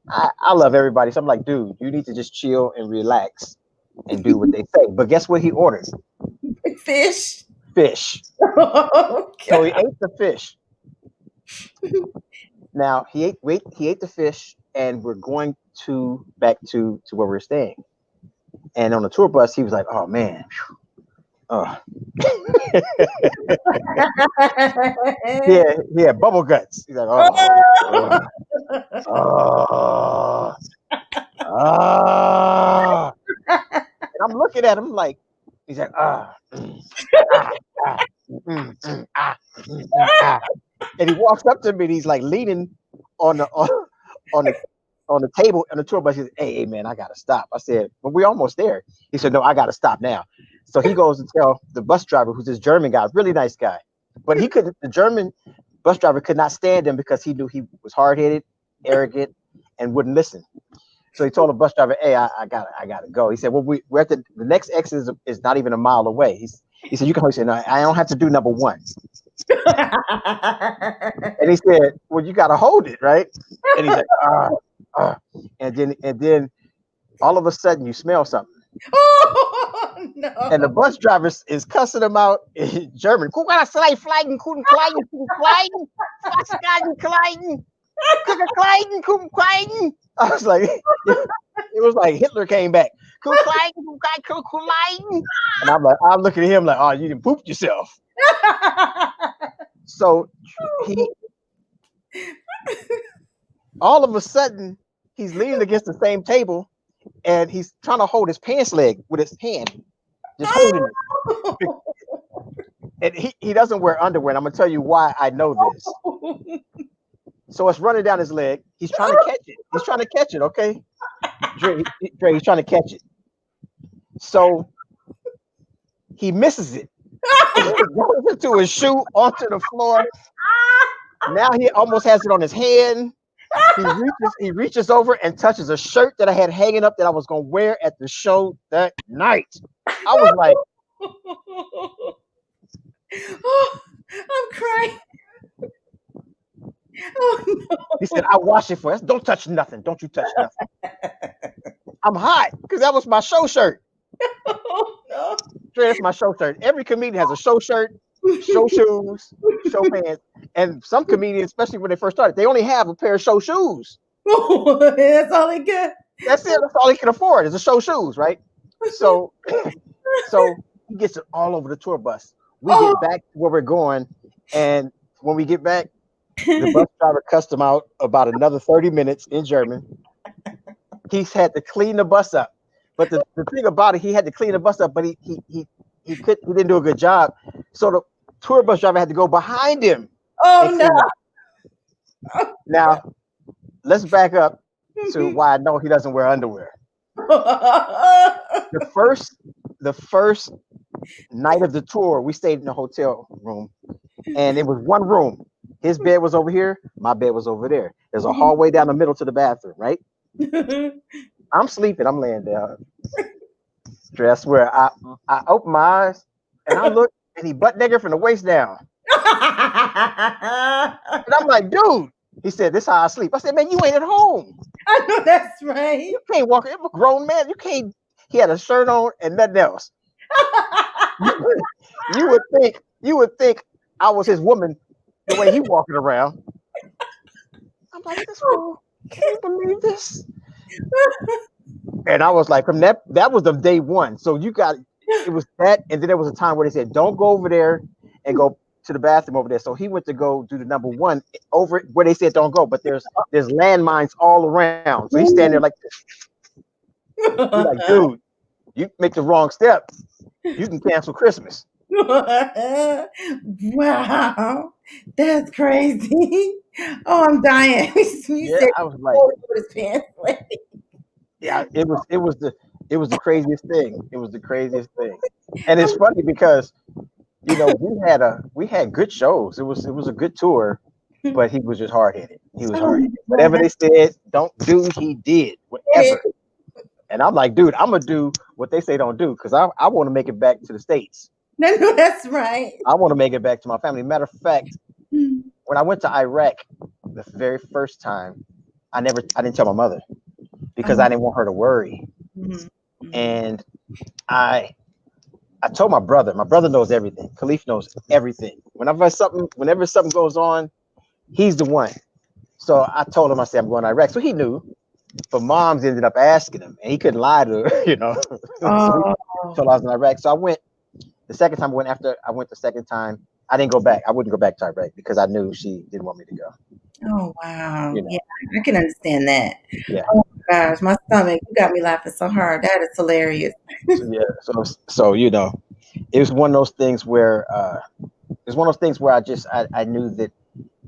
Speaker 4: I love everybody. So I'm like, dude, you need to just chill and relax and do what they say. But guess what he ordered?
Speaker 1: Fish.
Speaker 4: Fish.
Speaker 1: Oh
Speaker 4: So he
Speaker 1: God.
Speaker 4: ate the fish. Now he ate the fish, and we're going back to where we're staying. And on the tour bus, he was like, "Oh man, oh yeah, he had bubble guts." He's like, "Oh, oh, oh." And I'm looking at him like, he's like, ah, ah, ah. And he walks up to me and he's like leaning on the on the on the table on the tour bus. He says, hey man, I gotta stop. I said, but we're almost there. He said, no, I gotta stop now. So he goes and tell the bus driver, who's this German guy, really nice guy. But he couldn't the German bus driver could not stand him because he knew he was hard headed, arrogant, and wouldn't listen. So he told the bus driver, "Hey, I gotta go." He said, "Well, we're at the next exit is not even a mile away." He said, "You can." He said, "No, I don't have to do number one." And he said, "Well, you gotta hold it, right?" And he's like, ah. And then all of a sudden you smell something,
Speaker 1: Oh
Speaker 4: and the
Speaker 1: no.
Speaker 4: bus driver is cussing him out in German. "Guck mal, das sei fliegen, guten Kleinen, guten Kleinen, fast guten Kleinen, guten Kleinen, guten Kleinen." I was like, it was like Hitler came back. "Guten Kleinen, guten Kleinen." And I'm looking at him like, "Oh, you didn't poop yourself." So he all of a sudden he's leaning against the same table and he's trying to hold his pants leg with his hand, just holding it. And he doesn't wear underwear. And I'm gonna tell you why I know this. So it's running down his leg. He's trying to catch it. He's trying to catch it. Okay, Dre, he's trying to catch it. So he misses it. It goes into his shoe onto the floor. Now he almost has it on his hand. He reaches over and touches a shirt that I had hanging up that I was gonna wear at the show that night. I was like,
Speaker 1: Oh, I'm crying. Oh
Speaker 4: he said, I wash it for us. Don't touch nothing. Don't you touch nothing. I'm hot because that was my show shirt.
Speaker 1: no.
Speaker 4: Dre, that's my show shirt. Every comedian has a show shirt, show shoes, show pants. And some comedians, especially when they first started, they only have a pair of show shoes.
Speaker 1: That's all they get.
Speaker 4: That's it. That's all he can afford is a show shoes, right? So, so he gets it all over the tour bus. We
Speaker 1: Oh.
Speaker 4: get back to where we're going, and when we get back, the bus driver cussed him out about another 30 minutes in German. He's had to clean the bus up. But the thing about it, he had to clean the bus up, but he didn't do a good job. So the tour bus driver had to go behind him
Speaker 1: Oh
Speaker 4: and
Speaker 1: no.
Speaker 4: clean up. Now, let's back up to why I know he doesn't wear underwear. The first night of the tour, we stayed in a hotel room, and it was one room. His bed was over here, my bed was over there. There's a hallway down the middle to the bathroom, right? I'm sleeping, I'm laying down. I swear, I open my eyes and I look, and he butt naked from the waist down. And I'm like, dude. He said, "This is how I sleep." I said, "Man, you ain't at home.
Speaker 1: I know that's right.
Speaker 4: You can't walk. You're a grown man. You can't." He had a shirt on and nothing else. You would think I was his woman the way he walking around. I'm like, this fool. Can you believe this? And I was like, from that was the day one. So it was that, and then there was a time where they said, "Don't go over there and go to the bathroom over there." So he went to go do the number one over where they said don't go, but there's landmines all around. So he's standing there like this. You're like, dude, you make the wrong step, you can cancel Christmas.
Speaker 1: Wow, that's crazy. Oh, I'm dying. You
Speaker 4: Yeah,
Speaker 1: said
Speaker 4: I was like,
Speaker 1: his pants leg.
Speaker 4: yeah, it was the craziest thing. It was the craziest thing, and it's funny because we had good shows. It was a good tour, but he was just hard headed. He was hard headed. Whatever they said, don't do, he did whatever. And I'm like, dude, I'm gonna do what they say don't do because I want to make it back to the States.
Speaker 1: No, that's right.
Speaker 4: I want to make it back to my family. Matter of fact, when I went to Iraq the very first time, I didn't tell my mother because I didn't want her to worry. And I told my brother. My brother knows everything. Khalif knows everything. Whenever something goes on, he's the one. So I told him, I said, I'm going to Iraq. So he knew. But moms ended up asking him, and he couldn't lie to her, So he told I was in Iraq. So I went the second time. After I went the second time, I didn't go back. I wouldn't go back to Iraq because I knew she didn't want me to go.
Speaker 1: Oh wow. Yeah, I can understand that.
Speaker 4: Yeah.
Speaker 1: Oh my gosh, my stomach. You got me laughing so hard. That is hilarious.
Speaker 4: So it was one of those things where I knew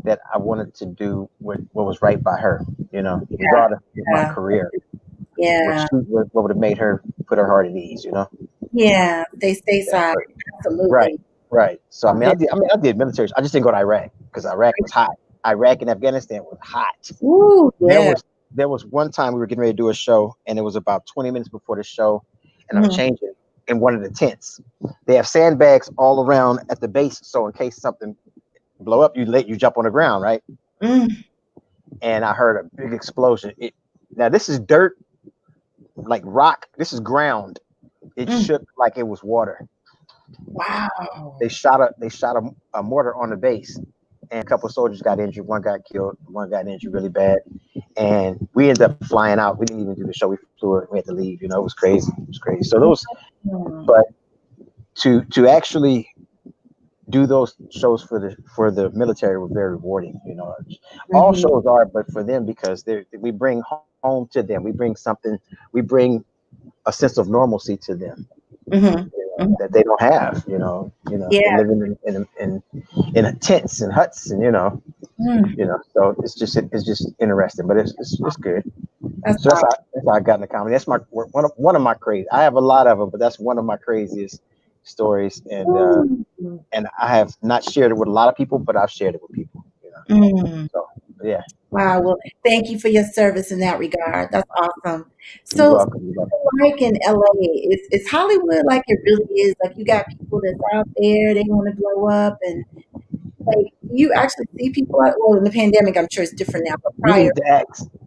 Speaker 4: that I wanted to do what was right by her, regardless of my career.
Speaker 1: Yeah.
Speaker 4: What would have made her put her heart at ease,
Speaker 1: Yeah. They stay side. Absolutely.
Speaker 4: Right. So I did military. I just didn't go to Iraq because Iraq was hot. Iraq and Afghanistan was hot.
Speaker 1: Ooh, yeah.
Speaker 4: There was one time we were getting ready to do a show, and it was about 20 minutes before the show, and I'm changing in one of the tents. They have sandbags all around at the base, so in case something blow up, you jump on the ground, right? And I heard a big explosion. Now this is dirt, like rock. This is ground. It shook like it was water.
Speaker 1: Wow.
Speaker 4: They shot a mortar on the base, and a couple of soldiers got injured. One got killed. One got injured really bad, and we ended up flying out. We didn't even do the show. We flew it. We had to leave. It was crazy. So those, but to actually do those shows for the military were very rewarding. All shows are, but for them because we bring home to them. We bring something. We bring a sense of normalcy to them. That they don't have, they're living in a tents and huts, and so it's just interesting, but it's good. So that's how I got into comedy. That's one of my crazy. I have a lot of them, but that's one of my craziest stories, and I have not shared it with a lot of people, but I've shared it with people. So yeah.
Speaker 1: Wow. Well, thank you for your service in that regard. That's awesome.
Speaker 4: You're
Speaker 1: So,
Speaker 4: welcome.
Speaker 1: like in LA, is Hollywood like it really is? Like you got people that's out there, they want to blow up, and like you actually see people out. Well, in the pandemic, I'm sure it's different now, but
Speaker 4: You
Speaker 1: prior,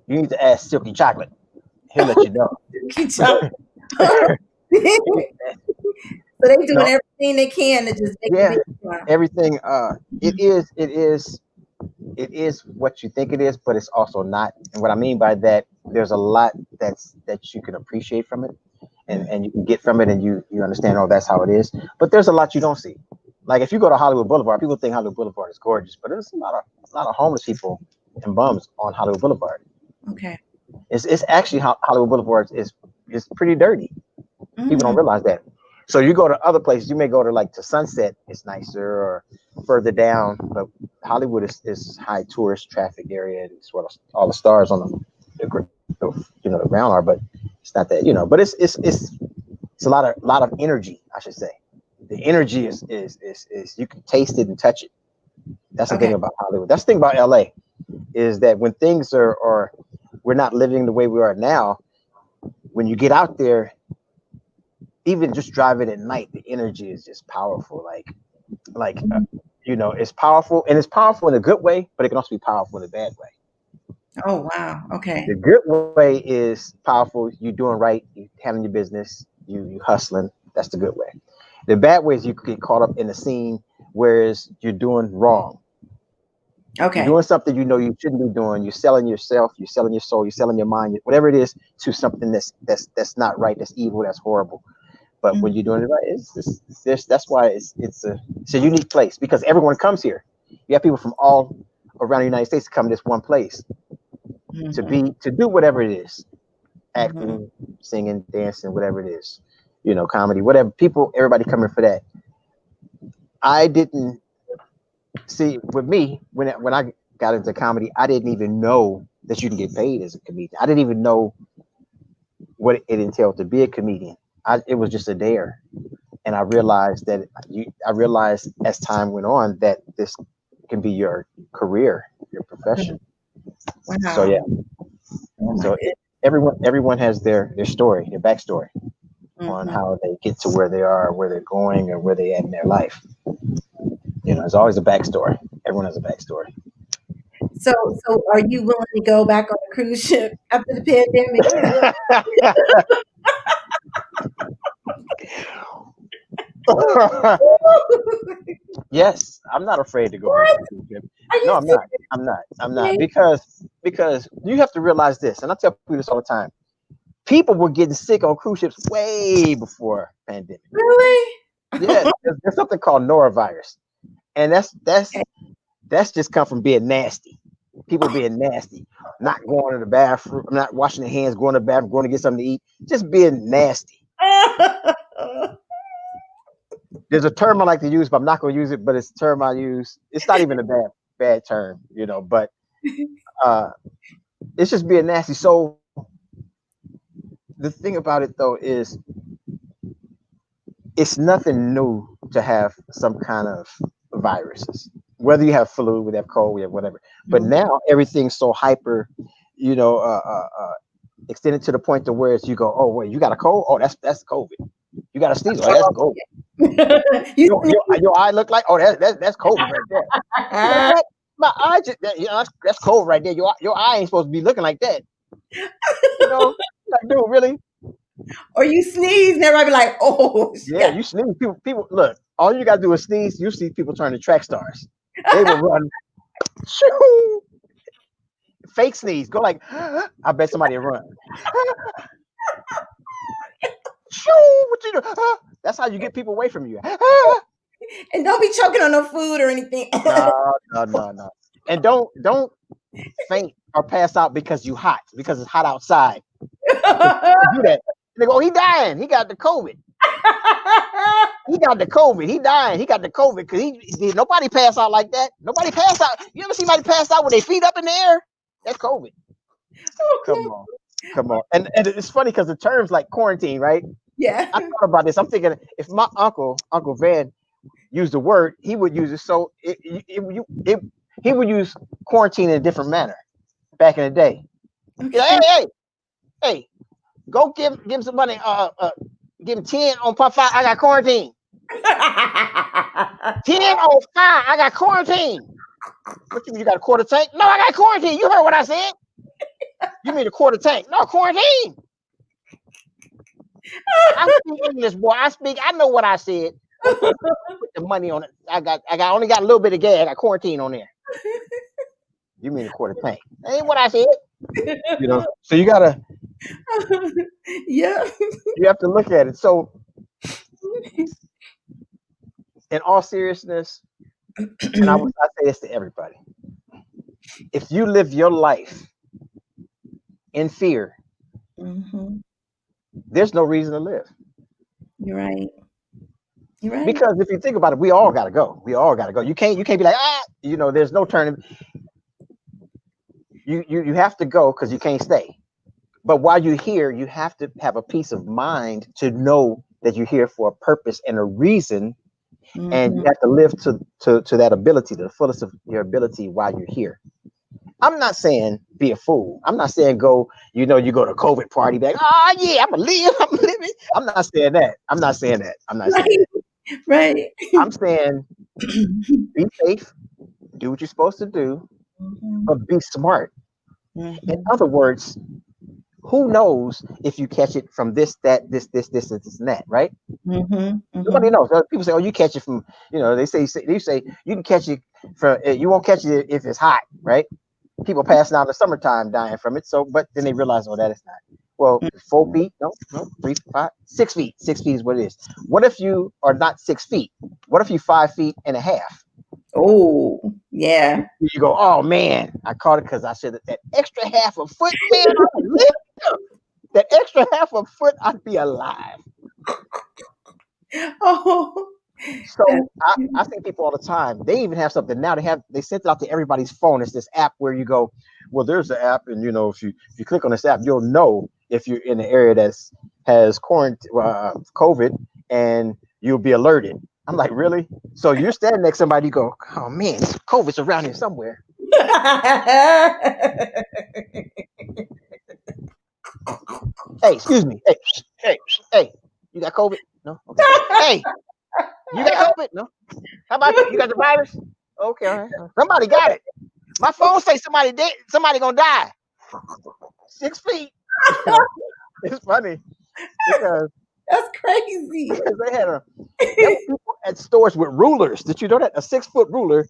Speaker 4: need to ask Silky Chocolate. He'll let you know.
Speaker 1: So they doing everything they can to just make it big.
Speaker 4: Everything. It is it is what you think it is, but it's also not. And what I mean by that, there's a lot that you can appreciate from it,
Speaker 1: Mm.
Speaker 4: and you can get from it, and you understand, oh, that's how it is. But there's a lot you don't see. Like if you go to Hollywood Boulevard, people think Hollywood Boulevard is gorgeous, but there's a lot of homeless people and bums on Hollywood Boulevard.
Speaker 1: Okay.
Speaker 4: It's actually Hollywood Boulevard is pretty dirty. People don't
Speaker 1: Mm.
Speaker 4: realize that. So you go to other places, you may go to like to Sunset, it's nicer, or further down, but Hollywood is high tourist traffic area. It's where all the stars on the ground are, but it's not that, but it's a lot of energy, I should say. The energy is you can taste it and touch it. That's the
Speaker 1: Okay.
Speaker 4: thing about Hollywood. That's the thing about LA is that when things are we're not living the way we are now. When you get out there, even just driving at night, the energy is just powerful. It's powerful, and it's powerful in a good way, but it can also be powerful in a bad way.
Speaker 1: Oh, wow. Okay.
Speaker 4: The good way is powerful. You doing right, you handling your business, you hustling. That's the good way. The bad way is you get caught up in the scene, whereas you're doing wrong. You're
Speaker 1: Okay.
Speaker 4: doing something you know you shouldn't be doing. You're selling yourself, you're selling your soul, you're selling your mind, whatever it is, to something that's not right, that's evil, that's horrible. But
Speaker 1: Mm.
Speaker 4: when you're doing it right, that's why it's a unique place because everyone comes here. You have people from all around the United States to come to this one place
Speaker 1: Mhm.
Speaker 4: to do whatever it is,
Speaker 1: Mhm.
Speaker 4: acting, singing, dancing, whatever it is, comedy, whatever. Everybody coming for that. I didn't see with me when I got into comedy, I didn't even know that you can get paid as a comedian. I didn't even know what it entailed to be a comedian. It was just a dare. And I realized as time went on that this can be your career, your profession. So yeah,
Speaker 1: Wow. Oh my
Speaker 4: so
Speaker 1: goodness.
Speaker 4: everyone has their story, their backstory on
Speaker 1: Mhm.
Speaker 4: how they get to where they are, where they're going, or where they at in their life. There's always a backstory. Everyone has a backstory.
Speaker 1: So, so are you willing to go back on a cruise ship after the pandemic?
Speaker 4: Yes, I'm not afraid to go back
Speaker 1: What?
Speaker 4: on a cruise ship.
Speaker 1: Are
Speaker 4: No,
Speaker 1: you
Speaker 4: I'm not. I'm not
Speaker 1: serious?
Speaker 4: because you have to realize this, and I tell people this all the time. People were getting sick on cruise ships way before pandemic.
Speaker 1: Really?
Speaker 4: Yes, there's something called norovirus, and
Speaker 1: Okay.
Speaker 4: that's just come from being nasty. People being nasty, not going to the bathroom, not washing their hands, going to the bathroom, going to get something to eat, just being nasty. There's a term I like to use, but I'm not going to use it. But it's a term I use. It's not even a bad term, but uh, it's just being nasty. So the thing about it though is it's nothing new to have some kind of viruses. Whether you have flu, we have cold, we have whatever. But
Speaker 1: Mhm.
Speaker 4: now everything's so hyper, you know, uh, uh, uh, extended to the point to where it's you go, oh wait, you got a cold? Oh, that's COVID. You got a sneeze? Oh, that's COVID.
Speaker 1: You
Speaker 4: Your eye look like? Oh, that's COVID right there. You like what? My eye just that's cold right there. Your eye ain't supposed to be looking like that. You know, like dude, really?
Speaker 1: or you sneeze and everybody be like, oh, she
Speaker 4: Yeah,
Speaker 1: got.
Speaker 4: you sneeze. People look. All you gotta do is sneeze. You see people turn to track stars. They will run. Shoo, fake sneeze. Go like. I bet somebody will run. Shoo, what you do? That's how you get people away from you.
Speaker 1: And don't be choking on no food or anything.
Speaker 4: No, no, no, no. And don't faint or pass out because because it's hot outside. Don't do that. They go, oh, he dying. He got the COVID. He got the COVID. He dying. He got the COVID because nobody pass out like that. Nobody pass out. You ever see somebody pass out with their feet up in the air? That's COVID. Come on, come on. And it's funny because the terms like quarantine, right?
Speaker 1: Yeah.
Speaker 4: I thought about this. I'm thinking if my Uncle Van, used the word, he would use it. So he would use quarantine in a different manner back in the day. You know,
Speaker 1: Okay.
Speaker 4: hey, go give him some money. Give him 10 on pop five. I got quarantine. 10 on five. I got quarantine. What you mean? You got a quarter tank? No, I got quarantine. You heard what I said. You mean a quarter tank? No, quarantine. I speak English, boy. I know what I said. Put the money on it. I only got a little bit of gas. I got quarantine on there. You mean a quarter tank? That ain't what I said. So you gotta
Speaker 1: Yeah.
Speaker 4: you have to look at it. So in all seriousness, and I say this to everybody: if you live your life in fear,
Speaker 1: Hmm.
Speaker 4: there's no reason to live.
Speaker 1: You're right. You're right.
Speaker 4: Because if you think about it, we all gotta go. We all gotta go. You can't be like, there's no turning. You have to go because you can't stay. But while you're here, you have to have a peace of mind to know that you're here for a purpose and a reason, and you
Speaker 1: Hmm.
Speaker 4: have to live to that ability, to the fullest of your ability while you're here. I'm not saying be a fool. I'm not saying you go to COVID party, be like, oh yeah, I'm gonna live, I'm living. I'm not saying that. I'm not saying that. I'm not saying
Speaker 1: Right.
Speaker 4: that.
Speaker 1: Right.
Speaker 4: I'm saying be safe, do what you're supposed to do,
Speaker 1: Hmm.
Speaker 4: but be smart. In
Speaker 1: Hmm.
Speaker 4: other words, who knows if you catch it from this, and that, right?
Speaker 1: Hmm.
Speaker 4: Nobody
Speaker 1: Hmm.
Speaker 4: knows. People say, "Oh, you catch it from," they say you can catch it from. You won't catch it if it's hot, right? People passing out in the summertime dying from it. So, but then they realize, oh, that is not. Well, 4 feet, no, no, 3, 5, 6 feet. 6 feet is what it is. What if you are not 6 feet? What if you 5 feet and a half?
Speaker 1: Oh, yeah.
Speaker 4: You go, oh man, I caught it because I said that extra half a foot, man, I would live. That extra half a foot, I'd be alive.
Speaker 1: Oh,
Speaker 4: So I see people all the time. They even have something now. They sent it out to everybody's phone. It's this app where you go, well, there's the app, and if you click on this app, you'll know if you're in the area that's has COVID, and you'll be alerted. I'm like, really? So you're standing next to somebody, you go, oh man, COVID's around here somewhere. Hey, excuse me. Hey, hey, hey, you got COVID? No? Okay. Hey, you got COVID? No? How about you got the virus? Okay, all right. Somebody got it. My phone say somebody dead, somebody gonna die. 6 feet. It's funny because
Speaker 1: That's crazy.
Speaker 4: they had there were people at stores with rulers. Did you know that? A 6 foot ruler.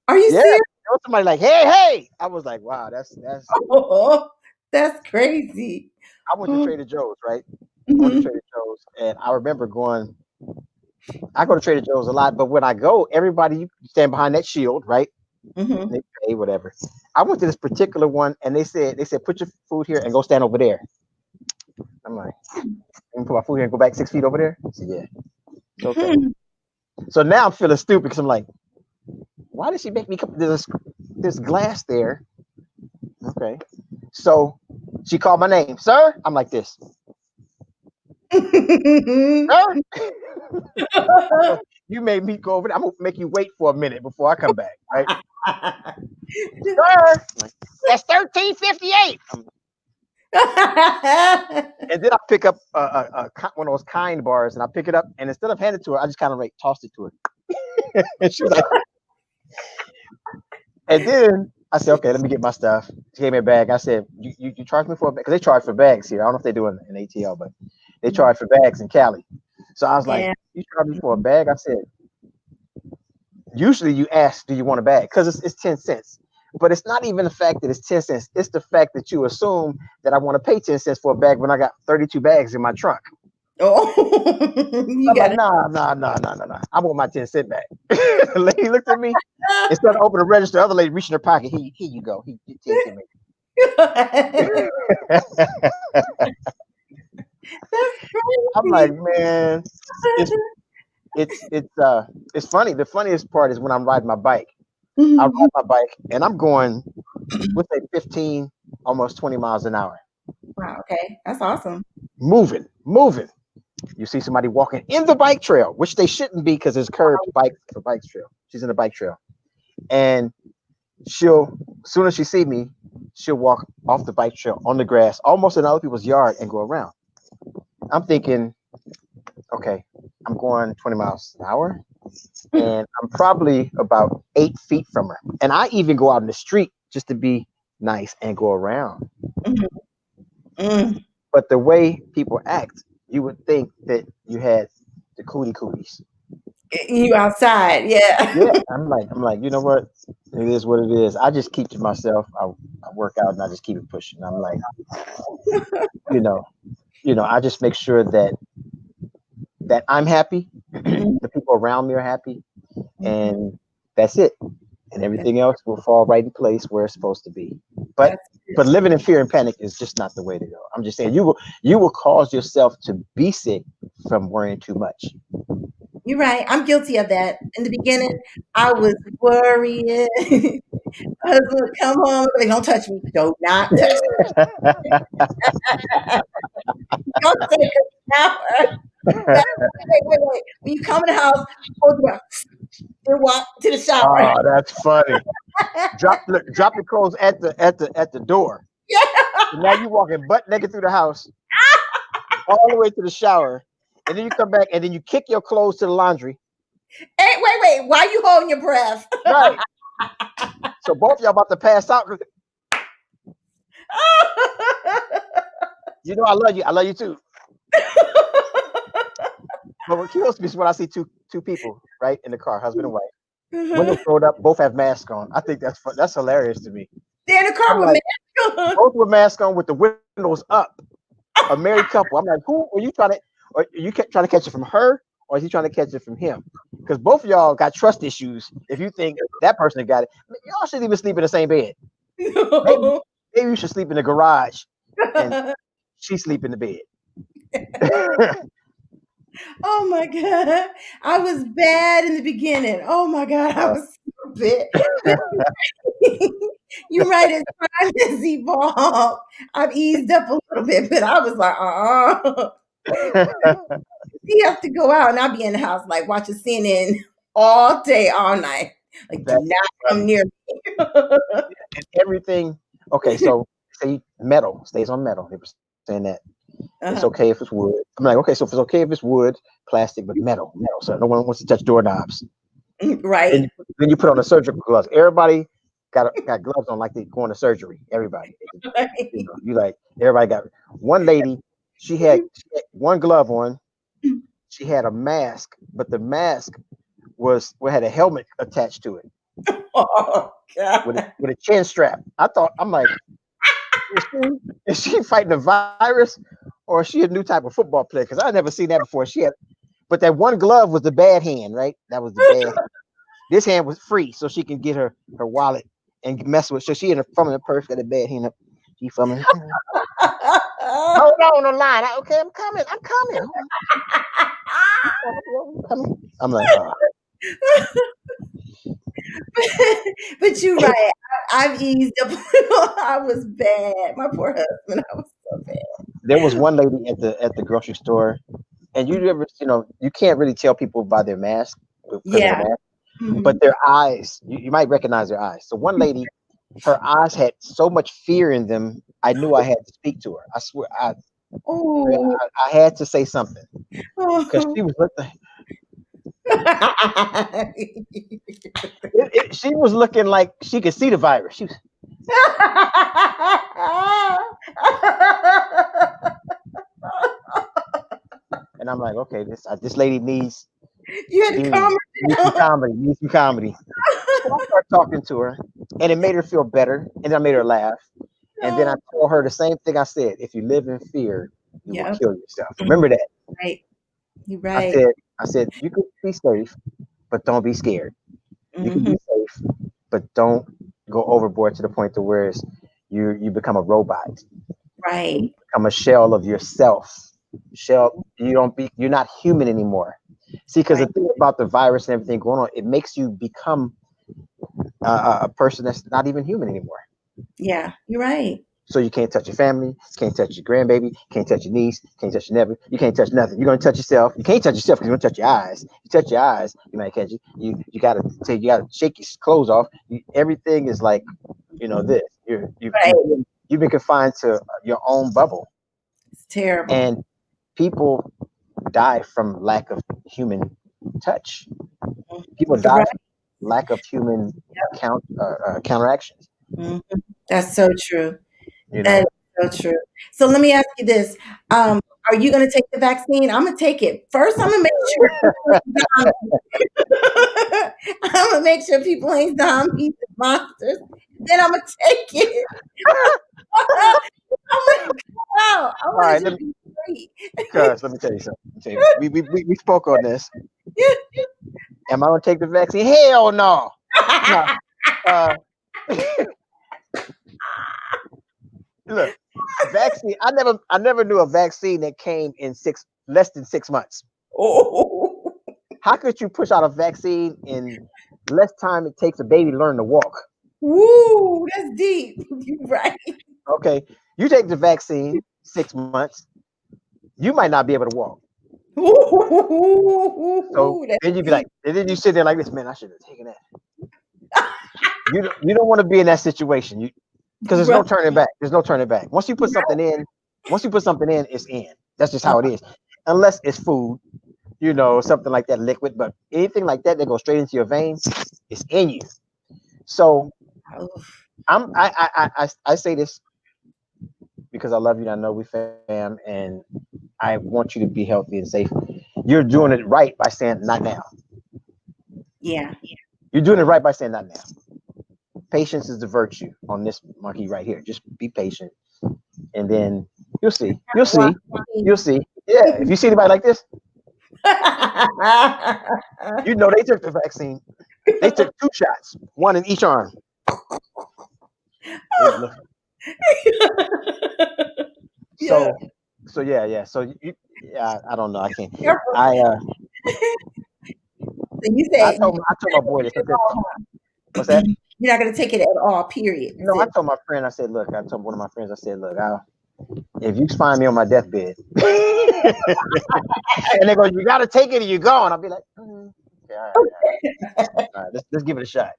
Speaker 1: Are you
Speaker 4: Yeah.
Speaker 1: serious?
Speaker 4: There was somebody like, hey, hey. I was like, wow, that's
Speaker 1: Oh, that's crazy.
Speaker 4: I went to
Speaker 1: Oh,
Speaker 4: Trader Joe's, right? I went to
Speaker 1: mhm,
Speaker 4: Trader Joe's and I remember I go to Trader Joe's a lot, but when I go, everybody you stand behind that shield, right?
Speaker 1: mhm.
Speaker 4: They pay whatever. I went to this particular one and they said put your food here and go stand over there. I'm like, let me put my food here and go back 6 feet over there. I said, yeah, it's okay.
Speaker 1: Hmm.
Speaker 4: So now I'm feeling stupid because I'm like, why did she make me come? There's glass there. Okay. So she called my name, sir. I'm like this, sir. You made me go over there. I'm gonna make you wait for a minute before I come back, right? Sir, that's 1358. And then I pick up one of those kind bars and I pick it up and instead of handing it to her, I just kind of like tossed it to her. And she's like, and then I said, okay, let me get my stuff. She gave me a bag. I said, you charge me for a bag? Because they charge for bags here. I don't know if they do in ATL, but they charge for bags in Cali. So I was like,
Speaker 1: Yeah.
Speaker 4: you charge me for a bag? I said, usually you ask, do you want a bag? Because it's 10 cents. But it's not even the fact that it's 10 cents. It's the fact that you assume that I want to pay 10 cents for a bag when I got 32 bags in my trunk.
Speaker 1: Oh, you
Speaker 4: I'm like,
Speaker 1: got
Speaker 4: nah, nah, nah, nah, nah, nah. I want my 10 cent back. The lady looked at me. Instead of opening the register, the other lady reached in her pocket. Here you go. He 10 cent
Speaker 1: it. That's
Speaker 4: I'm like,
Speaker 1: crazy.
Speaker 4: man, it's it's funny. The funniest part is when I'm riding my bike. I ride my bike and I'm going, let's say 15, almost 20 miles an hour.
Speaker 1: Wow, okay. That's awesome.
Speaker 4: Moving. You see somebody walking in the bike trail, which they shouldn't be because it's curved bike for bike trail. She's in the bike trail. And she'll, as soon as she see me, she'll walk off the bike trail on the grass, almost in other people's yard and go around. I'm thinking, okay, I'm going 20 miles an hour and I'm probably about 8 feet from her. And I even go out in the street just to be nice and go around.
Speaker 1: Mhm. Mm.
Speaker 4: But the way people act, you would think that you had the cooties.
Speaker 1: You outside, yeah.
Speaker 4: Yeah, I'm like, you know what? It is what it is. I just keep to myself. I work out and I just keep it pushing. I'm like, you know, I just make sure that I'm happy,
Speaker 1: Mhm,
Speaker 4: the people around me are happy,
Speaker 1: mhm.
Speaker 4: and that's it. And
Speaker 1: That-
Speaker 4: everything else will fall right in place where it's supposed to be. But
Speaker 1: That's
Speaker 4: but
Speaker 1: good.
Speaker 4: living in fear and panic is just not the way to go. I'm just saying you will cause yourself to be sick from worrying too much.
Speaker 1: You're right. I'm guilty of that. In the beginning, I was worrying. My husband would come home and be like, don't touch me. Do not touch me. Don't take a shower. Wait, wait. When you come in the house, hold your breath and walk to the shower.
Speaker 4: Oh, that's funny. Drop your clothes at the door.
Speaker 1: Yeah.
Speaker 4: And now you walking butt naked through the house all the way to the shower, and then you come back and then you kick your clothes to the laundry.
Speaker 1: Hey, wait. Why are you holding your breath?
Speaker 4: Right. So both of y'all about to pass out. You know I love you. I love you too. But what kills me is when I see two people right in the car, husband and wife, windows rolled up, both have masks on. I think that's fun. That's hilarious to me.
Speaker 1: They're in the
Speaker 4: I'm
Speaker 1: car with
Speaker 4: like,
Speaker 1: me.
Speaker 4: both with masks on with the windows up. A married couple. I'm like, who are you trying to? Or you trying to catch it from her, or is he trying to catch it from him? Because both of y'all got trust issues. If you think that person got it, y'all shouldn't even sleep in the same bed. Maybe maybe you should sleep in the garage, and she sleep in the bed.
Speaker 1: Oh my God. I was bad in the beginning. Oh my God. I
Speaker 4: Uh,
Speaker 1: was so bad. But you're right. As time has evolved, I've eased up a little bit, but I was like, you have to go out and I'll be in the house like watching CNN all day, all night. Like, do
Speaker 4: that's
Speaker 1: not come
Speaker 4: funny.
Speaker 1: near me.
Speaker 4: And everything. Okay, so say metal stays on metal. They were saying that it's
Speaker 1: Uh-huh.
Speaker 4: okay if it's wood. I'm like, okay, so if it's okay if it's wood, plastic, but metal. So no one wants to touch doorknobs. Then
Speaker 1: Right.
Speaker 4: you, then you put on the surgical gloves. Everybody got gloves on like they going to surgery. Everybody, you like everybody got. One lady, she had one glove on. She had a mask, but the mask had a helmet attached to it
Speaker 1: Oh God.
Speaker 4: with a chin strap. I'm like, is she, is she fighting a virus or is she a new type of football player? Because I never seen that before. But that one glove was the bad hand, right? That was the bad. This hand was free, so she can get her wallet and mess with. So she in her fumbling her purse, got a bad hand up. She fumbling. Hold on the line. Okay, I'm coming. I'm coming. I'm coming. I'm like,
Speaker 1: But you're right. I've eased up. I was bad. My poor husband. I was so bad.
Speaker 4: there was one lady at the grocery store, and you can't really tell people by their mask because of the
Speaker 1: Yeah.
Speaker 4: mask, but
Speaker 1: Mhm.
Speaker 4: their eyes, you might recognize their eyes. So one lady, her eyes had so much fear in them. I knew I had to speak to her. I swear,
Speaker 1: Oh.
Speaker 4: I had to say something because
Speaker 1: Oh.
Speaker 4: she was looking. She was looking like she could see the virus. And I'm like, okay, this lady
Speaker 1: You had to calm
Speaker 4: needs
Speaker 1: her
Speaker 4: some
Speaker 1: down.
Speaker 4: comedy, needs some comedy. So I started talking to her, and it made her feel better, and I made her laugh. And then I
Speaker 1: Oh,
Speaker 4: told her the same thing I said: if you live in fear, you will
Speaker 1: yeah,
Speaker 4: kill yourself. Remember that.
Speaker 1: right. You're
Speaker 4: I
Speaker 1: right.
Speaker 4: said, I said you can be safe, but don't be scared. You can
Speaker 1: Mhm.
Speaker 4: be safe, but don't go overboard to the point to where you become a robot, and you
Speaker 1: Right.
Speaker 4: become a shell of yourself. You're not human anymore. See, because the
Speaker 1: Right.
Speaker 4: thing about the virus and everything going on, it makes you become a person that's not even human anymore.
Speaker 1: Yeah, you're right.
Speaker 4: So you can't touch your family, can't touch your grandbaby, can't touch your niece, can't touch your nephew. You can't touch nothing. You're gonna touch yourself. You can't touch yourself because you're gonna touch your eyes. You touch your eyes, you might catch it. You gotta shake your clothes off. Everything is like
Speaker 1: Mhm.
Speaker 4: this.
Speaker 1: Right.
Speaker 4: You've been confined to your own bubble,
Speaker 1: It's terrible.
Speaker 4: and people die from lack of human touch.
Speaker 1: Mhm.
Speaker 4: People
Speaker 1: You're
Speaker 4: die
Speaker 1: right.
Speaker 4: from lack of human counteractions.
Speaker 1: Mhm. That's so true.
Speaker 4: You
Speaker 1: That
Speaker 4: know,
Speaker 1: is so true. So let me ask you this. Um, are you gonna take the vaccine? I'm gonna take it. First, I'm gonna make sure people ain't zombies. I'm gonna make sure people ain't zombies. monsters. Then I'm gonna take it. I'm gonna go out. I
Speaker 4: All
Speaker 1: want to
Speaker 4: right,
Speaker 1: just be free.
Speaker 4: cuz let me tell you something. Let me tell you, we spoke on this. Am I gonna take the vaccine? Hell no. No. Uh, look, vaccine. I never knew a vaccine that came in less than 6 months.
Speaker 1: Oh,
Speaker 4: How could you push out a vaccine in less time it takes a baby to learn to walk?
Speaker 1: woo, that's deep. You're right.
Speaker 4: Okay, you take the vaccine 6 months, you might not be able to walk. So
Speaker 1: Ooh, that's
Speaker 4: then you'd be like,
Speaker 1: deep.
Speaker 4: and then you sit there like this, man. I should have taken that. You don't want to be in that situation. Because there's no
Speaker 1: Right.
Speaker 4: turning back. There's no turning back. Once you put something in, it's in. That's just how it is. Unless it's food, something like that, liquid. But anything like that goes straight into your veins, it's in you. So
Speaker 1: Oh,
Speaker 4: I say this because I love you and I know we fam and I want you to be healthy and safe. You're doing it right by saying not now.
Speaker 1: yeah.
Speaker 4: You're doing it right by saying not now. Patience is the virtue on this monkey right here. Just be patient, and then you'll see. You'll
Speaker 1: Wow.
Speaker 4: see. You'll see. Yeah. If you see anybody like this, you know they took the vaccine. They took 2 shots, one in each arm. They look.
Speaker 1: Yeah.
Speaker 4: So, so yeah, yeah. So yeah, I don't know. I can't.
Speaker 1: Careful. So you
Speaker 4: I
Speaker 1: said
Speaker 4: told my boy this. I said, what's that?
Speaker 1: you're not going to take it at all, period. You
Speaker 4: No, I
Speaker 1: said,
Speaker 4: told my friend. I said, look. I told one of my friends. I said, look. If you find me on my deathbed, and they go, you got to take it or you're gone. I'll be like, okay, all right, all right. Let's give it a shot.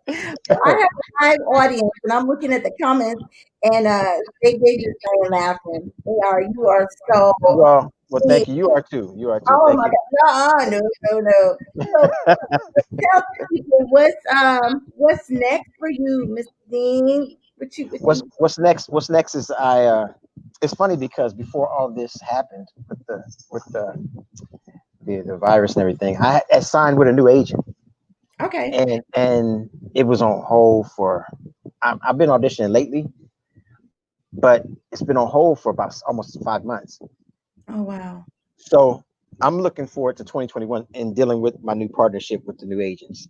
Speaker 1: I have a live audience, and I'm looking at the comments, and they just started laughing. They are, you are so
Speaker 4: Well,
Speaker 1: sweet.
Speaker 4: thank you. You are too. You are too.
Speaker 1: Oh
Speaker 4: Thank
Speaker 1: my
Speaker 4: you.
Speaker 1: God. No, no, no, no. So tell people what's next for you, Mr. Dean? What you
Speaker 4: What's next is it's funny because before all this happened with the virus and everything, I signed with a new agent,
Speaker 1: okay.
Speaker 4: and it was on hold for. I've been auditioning lately, but it's been on hold for about almost 5 months.
Speaker 1: Oh wow.
Speaker 4: So I'm looking forward to 2021 and dealing with my new partnership with the new
Speaker 1: Good.
Speaker 4: agent,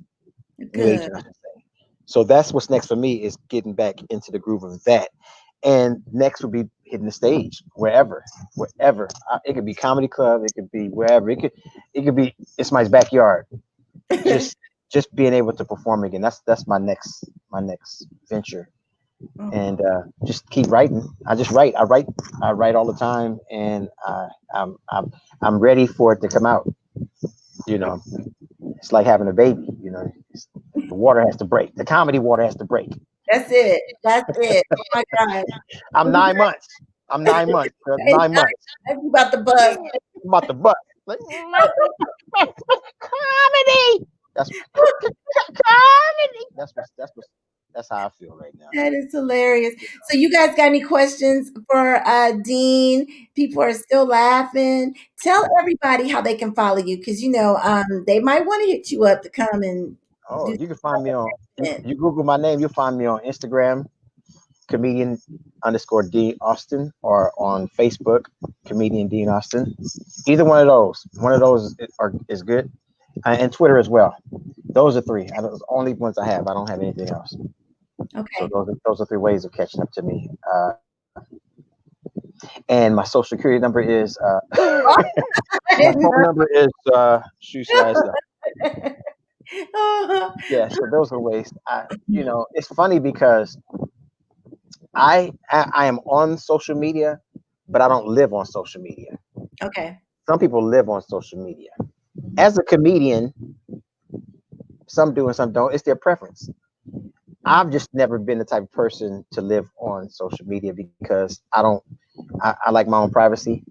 Speaker 4: I should say. So that's what's next for me is getting back into the groove of that. And next would be hitting the stage wherever. It could be comedy club, it could be wherever. It could be it's my backyard. Just just being able to perform again. That's my next venture.
Speaker 1: Oh,
Speaker 4: And just keep writing. I just write. I write all the time, and I'm ready for it to come out. You know, it's like having a baby. The water has to break. The comedy water has to break.
Speaker 1: that's it. That's it. Oh my God.
Speaker 4: I'm
Speaker 1: When you
Speaker 4: 9 months. I'm 9 months.
Speaker 1: guys,
Speaker 4: 9 months.
Speaker 1: you about the buzz.
Speaker 4: I'm about to butt. Like, comedy. That's comedy. That's how I feel right now.
Speaker 1: That is hilarious. So you guys got any questions for Dean? People are still laughing. Tell everybody how they can follow you because they might want to hit you up to come and
Speaker 4: Oh,
Speaker 1: do
Speaker 4: you can find me on
Speaker 1: something.
Speaker 4: you Google my name, you'll find me on Instagram, comedian underscore Dean Austin, or on Facebook, comedian Dean Austin. Either one of those. One of those is good. And Twitter as well. Those are three. Those are the only ones I have. I don't have anything else. So
Speaker 1: Okay.
Speaker 4: those are three ways of catching up to me. And my social security number is my phone number is shoot slice. Yeah, so those are ways. It's funny because I am on social media, but I don't live on social media.
Speaker 1: Okay.
Speaker 4: Some people live on social media. As a comedian, some do and some don't. It's their preference. I've just never been the type of person to live on social media because I like my own privacy,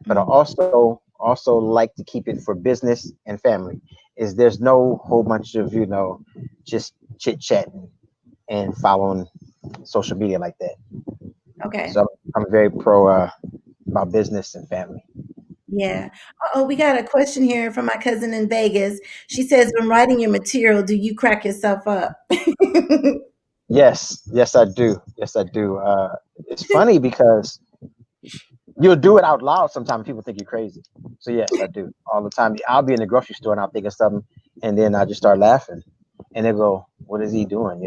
Speaker 4: but I
Speaker 1: Mhm.
Speaker 4: also like to keep it for business and family. Is there's no whole bunch of just chit chatting and following social media like that.
Speaker 1: Okay.
Speaker 4: So I'm very pro about business and family.
Speaker 1: Yeah. Oh, we got a question here from my cousin in Vegas. She says, when writing your material, do you crack yourself up?
Speaker 4: Yes, yes, I do. Yes, I do. It's funny because you'll do it out loud sometimes. People think you're crazy. So yes, I do all the time. I'll be in the grocery store and I'll think of something, and then I just start laughing, and they go, "What is he doing?"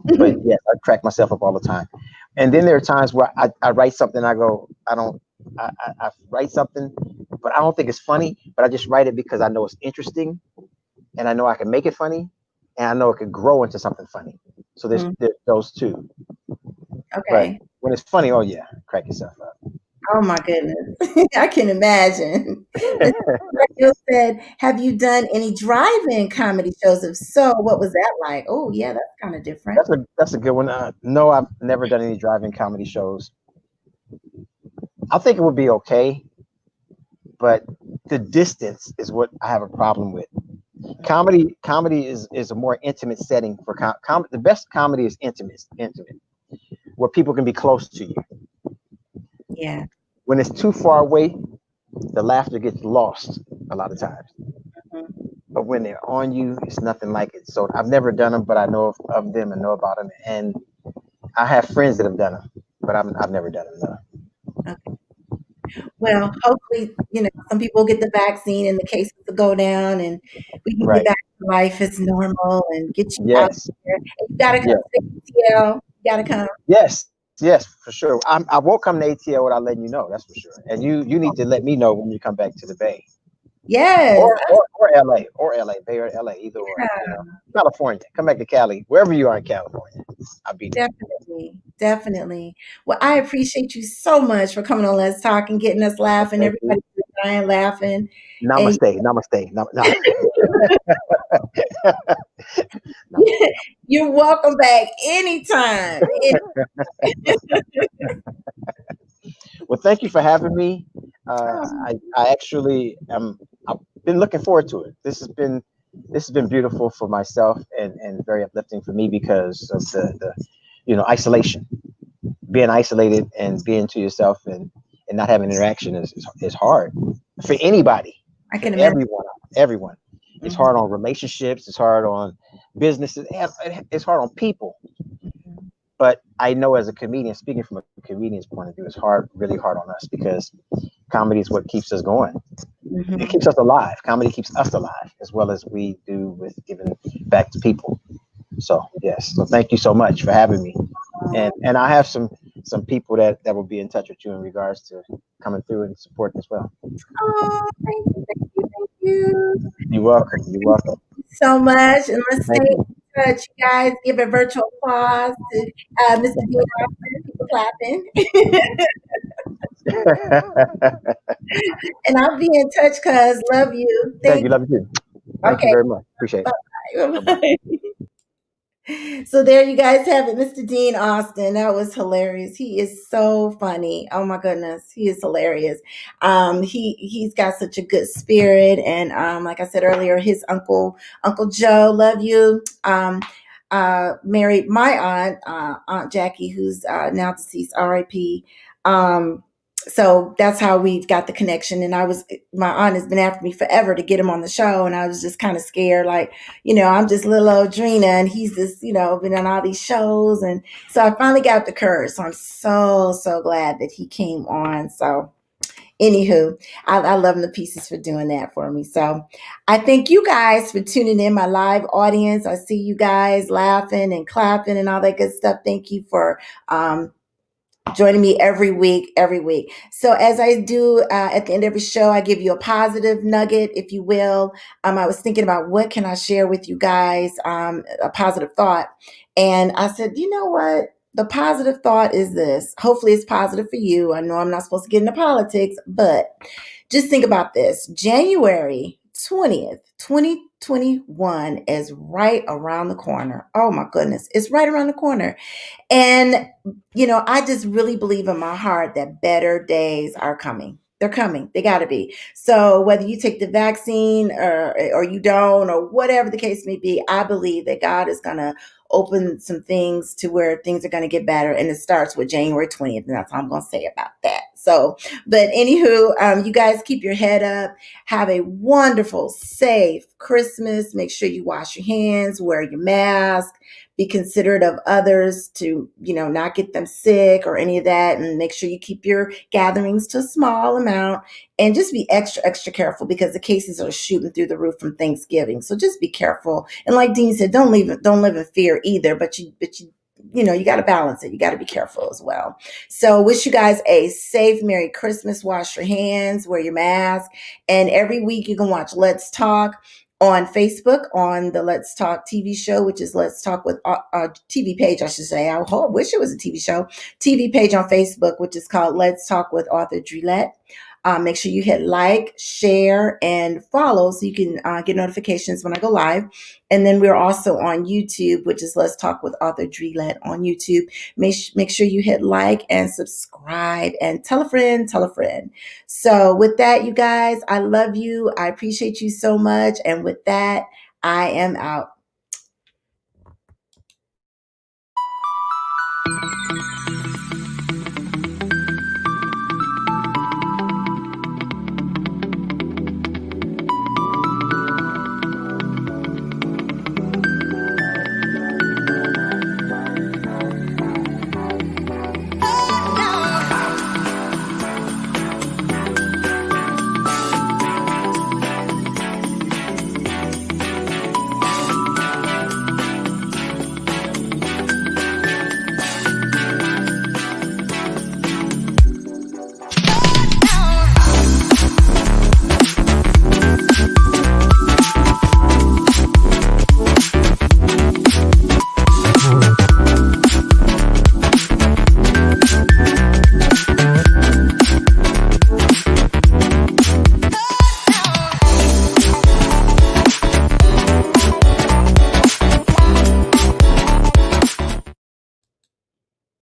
Speaker 4: But yes, I crack myself up all the time. And then there are times where I write something, I go, I don't, I write something, but I don't think it's funny, but I just write it because I know it's interesting, and I know I can make it funny, and I know it could grow into something funny. So
Speaker 1: Mm,
Speaker 4: there's those two. But
Speaker 1: okay.
Speaker 4: when it's funny, oh yeah, crack yourself up.
Speaker 1: Oh my goodness. I can imagine. And you said, have you done any drive-in comedy shows? If so, what was that like? Oh, yeah, that's kind of different.
Speaker 4: That's a good one. No, I've never done any driving comedy shows. I think it would be okay, but the distance is what I have a problem with. Comedy is a more intimate setting for the best comedy is intimate, where people can be close to you.
Speaker 1: Yeah.
Speaker 4: When it's too far away, the laughter gets lost a lot of times.
Speaker 1: Mhm.
Speaker 4: But when they're on you, it's nothing like it. So I've never done them, but I know of them and know about them, and I have friends that have done them, but I've never done them. No.
Speaker 1: Okay. Well, hopefully, some people get the vaccine and the cases will go down and we can get
Speaker 4: Right.
Speaker 1: back to life as normal and get you out
Speaker 4: Yes.
Speaker 1: there. And you gotta come
Speaker 4: Yeah.
Speaker 1: to ATL. You gotta come.
Speaker 4: Yes. Yes, for sure. I won't come to ATL without letting you know. That's for sure. And you need to let me know when you come back to the Bay,
Speaker 1: Yes.
Speaker 4: or LA, Bay or LA, either or. California. Come back to Cali, wherever you are in California. I'll be there.
Speaker 1: Definitely, definitely. Well, I appreciate you so much for coming on Let's Talk and getting us
Speaker 4: Well,
Speaker 1: laughing.
Speaker 4: thank you.
Speaker 1: Everybody dying laughing. And
Speaker 4: Namaste. Namaste. No.
Speaker 1: you're welcome back anytime.
Speaker 4: Well, thank you for having me.
Speaker 1: Oh,
Speaker 4: I actually I've been looking forward to it. This has been beautiful for myself and very uplifting for me because of the isolation. Being isolated and being to yourself and not having interaction is hard for anybody,
Speaker 1: I
Speaker 4: for
Speaker 1: can imagine.
Speaker 4: everyone. It's
Speaker 1: Mhm,
Speaker 4: hard on relationships. It's hard on businesses. It's hard on people.
Speaker 1: mhm,
Speaker 4: But I know as a comedian, speaking from a comedian's point of view, it's hard, really hard on us because comedy is what keeps us going. It
Speaker 1: mhm.
Speaker 4: keeps us alive. Comedy keeps us alive as well as we do with giving back to people. So yes, so thank you so much for having me. And I have some people that will be in touch with you in regards to coming through and supporting as well.
Speaker 1: Oh, thank you, thank you, thank you.
Speaker 4: You're welcome. You're welcome.
Speaker 1: So much. And let's stay
Speaker 4: Thank you.
Speaker 1: in touch, you guys. Give a virtual applause to Mr. Dean Austin. People clapping. And I'll be in touch, cuz. Love you.
Speaker 4: Thank you.
Speaker 1: Thank
Speaker 4: Love you too.
Speaker 1: you.
Speaker 4: Thank you
Speaker 1: Okay.
Speaker 4: very much. Appreciate it.
Speaker 1: Bye
Speaker 4: Bye bye.
Speaker 1: bye. So there you guys have it, Mr. Dean Austin. That was hilarious. He is so funny. Oh my goodness, he is hilarious. He's got such a good spirit, and like I said earlier, his Uncle Joe, love you. Married my Aunt Jackie, who's now deceased, R.I.P. So that's how we've got the connection. And my aunt has been after me forever to get him on the show, and I was just kind of scared, like, I'm just little old Drina and he's just, been on all these shows. And so I finally got the courage. So I'm so, so glad that he came on. So, anywho, I love him to pieces for doing that for me. So I thank you guys for tuning in, my live audience. I see you guys laughing and clapping and all that good stuff. Thank you for, joining me every week. So as I do at the end of every show, I give you a positive nugget, if you will. I was thinking about what can I share with you guys, a positive thought. And I said, you know what? The positive thought is this. Hopefully it's positive for you. I know I'm not supposed to get into politics, but just think about this. January 20th, 2021 is right around the corner. Oh my goodness. It's right around the corner. And, I just really believe in my heart that better days are coming. They're coming. They got to be. So whether you take the vaccine or you don't, or whatever the case may be, I believe that God is going to open some things to where things are going to get better. And it starts with January 20th. And that's all I'm going to say about that. So, but anywho, you guys keep your head up. Have a wonderful, safe Christmas. Make sure you wash your hands, wear your mask, be considerate of others to, not get them sick or any of that. And make sure you keep your gatherings to a small amount and just be extra, extra careful because the cases are shooting through the roof from Thanksgiving. So just be careful. And like Dean said, don't live in fear either, you got to balance it. You got to be careful as well. So wish you guys a safe Merry Christmas. Wash your hands, wear your mask. And every week you can watch Let's Talk on Facebook on the Let's Talk TV show, which is Let's Talk with TV page, I should say. I wish it was a TV show. TV page on Facebook, which is called Let's Talk with author Drillette. Make sure you hit like, share, and follow so you can get notifications when I go live. And then we're also on YouTube, which is Let's Talk with author Drillette on YouTube. Make sure you hit like and subscribe and tell a friend, tell a friend. So with that, you guys, I love you. I appreciate you so much. And with that, I am out.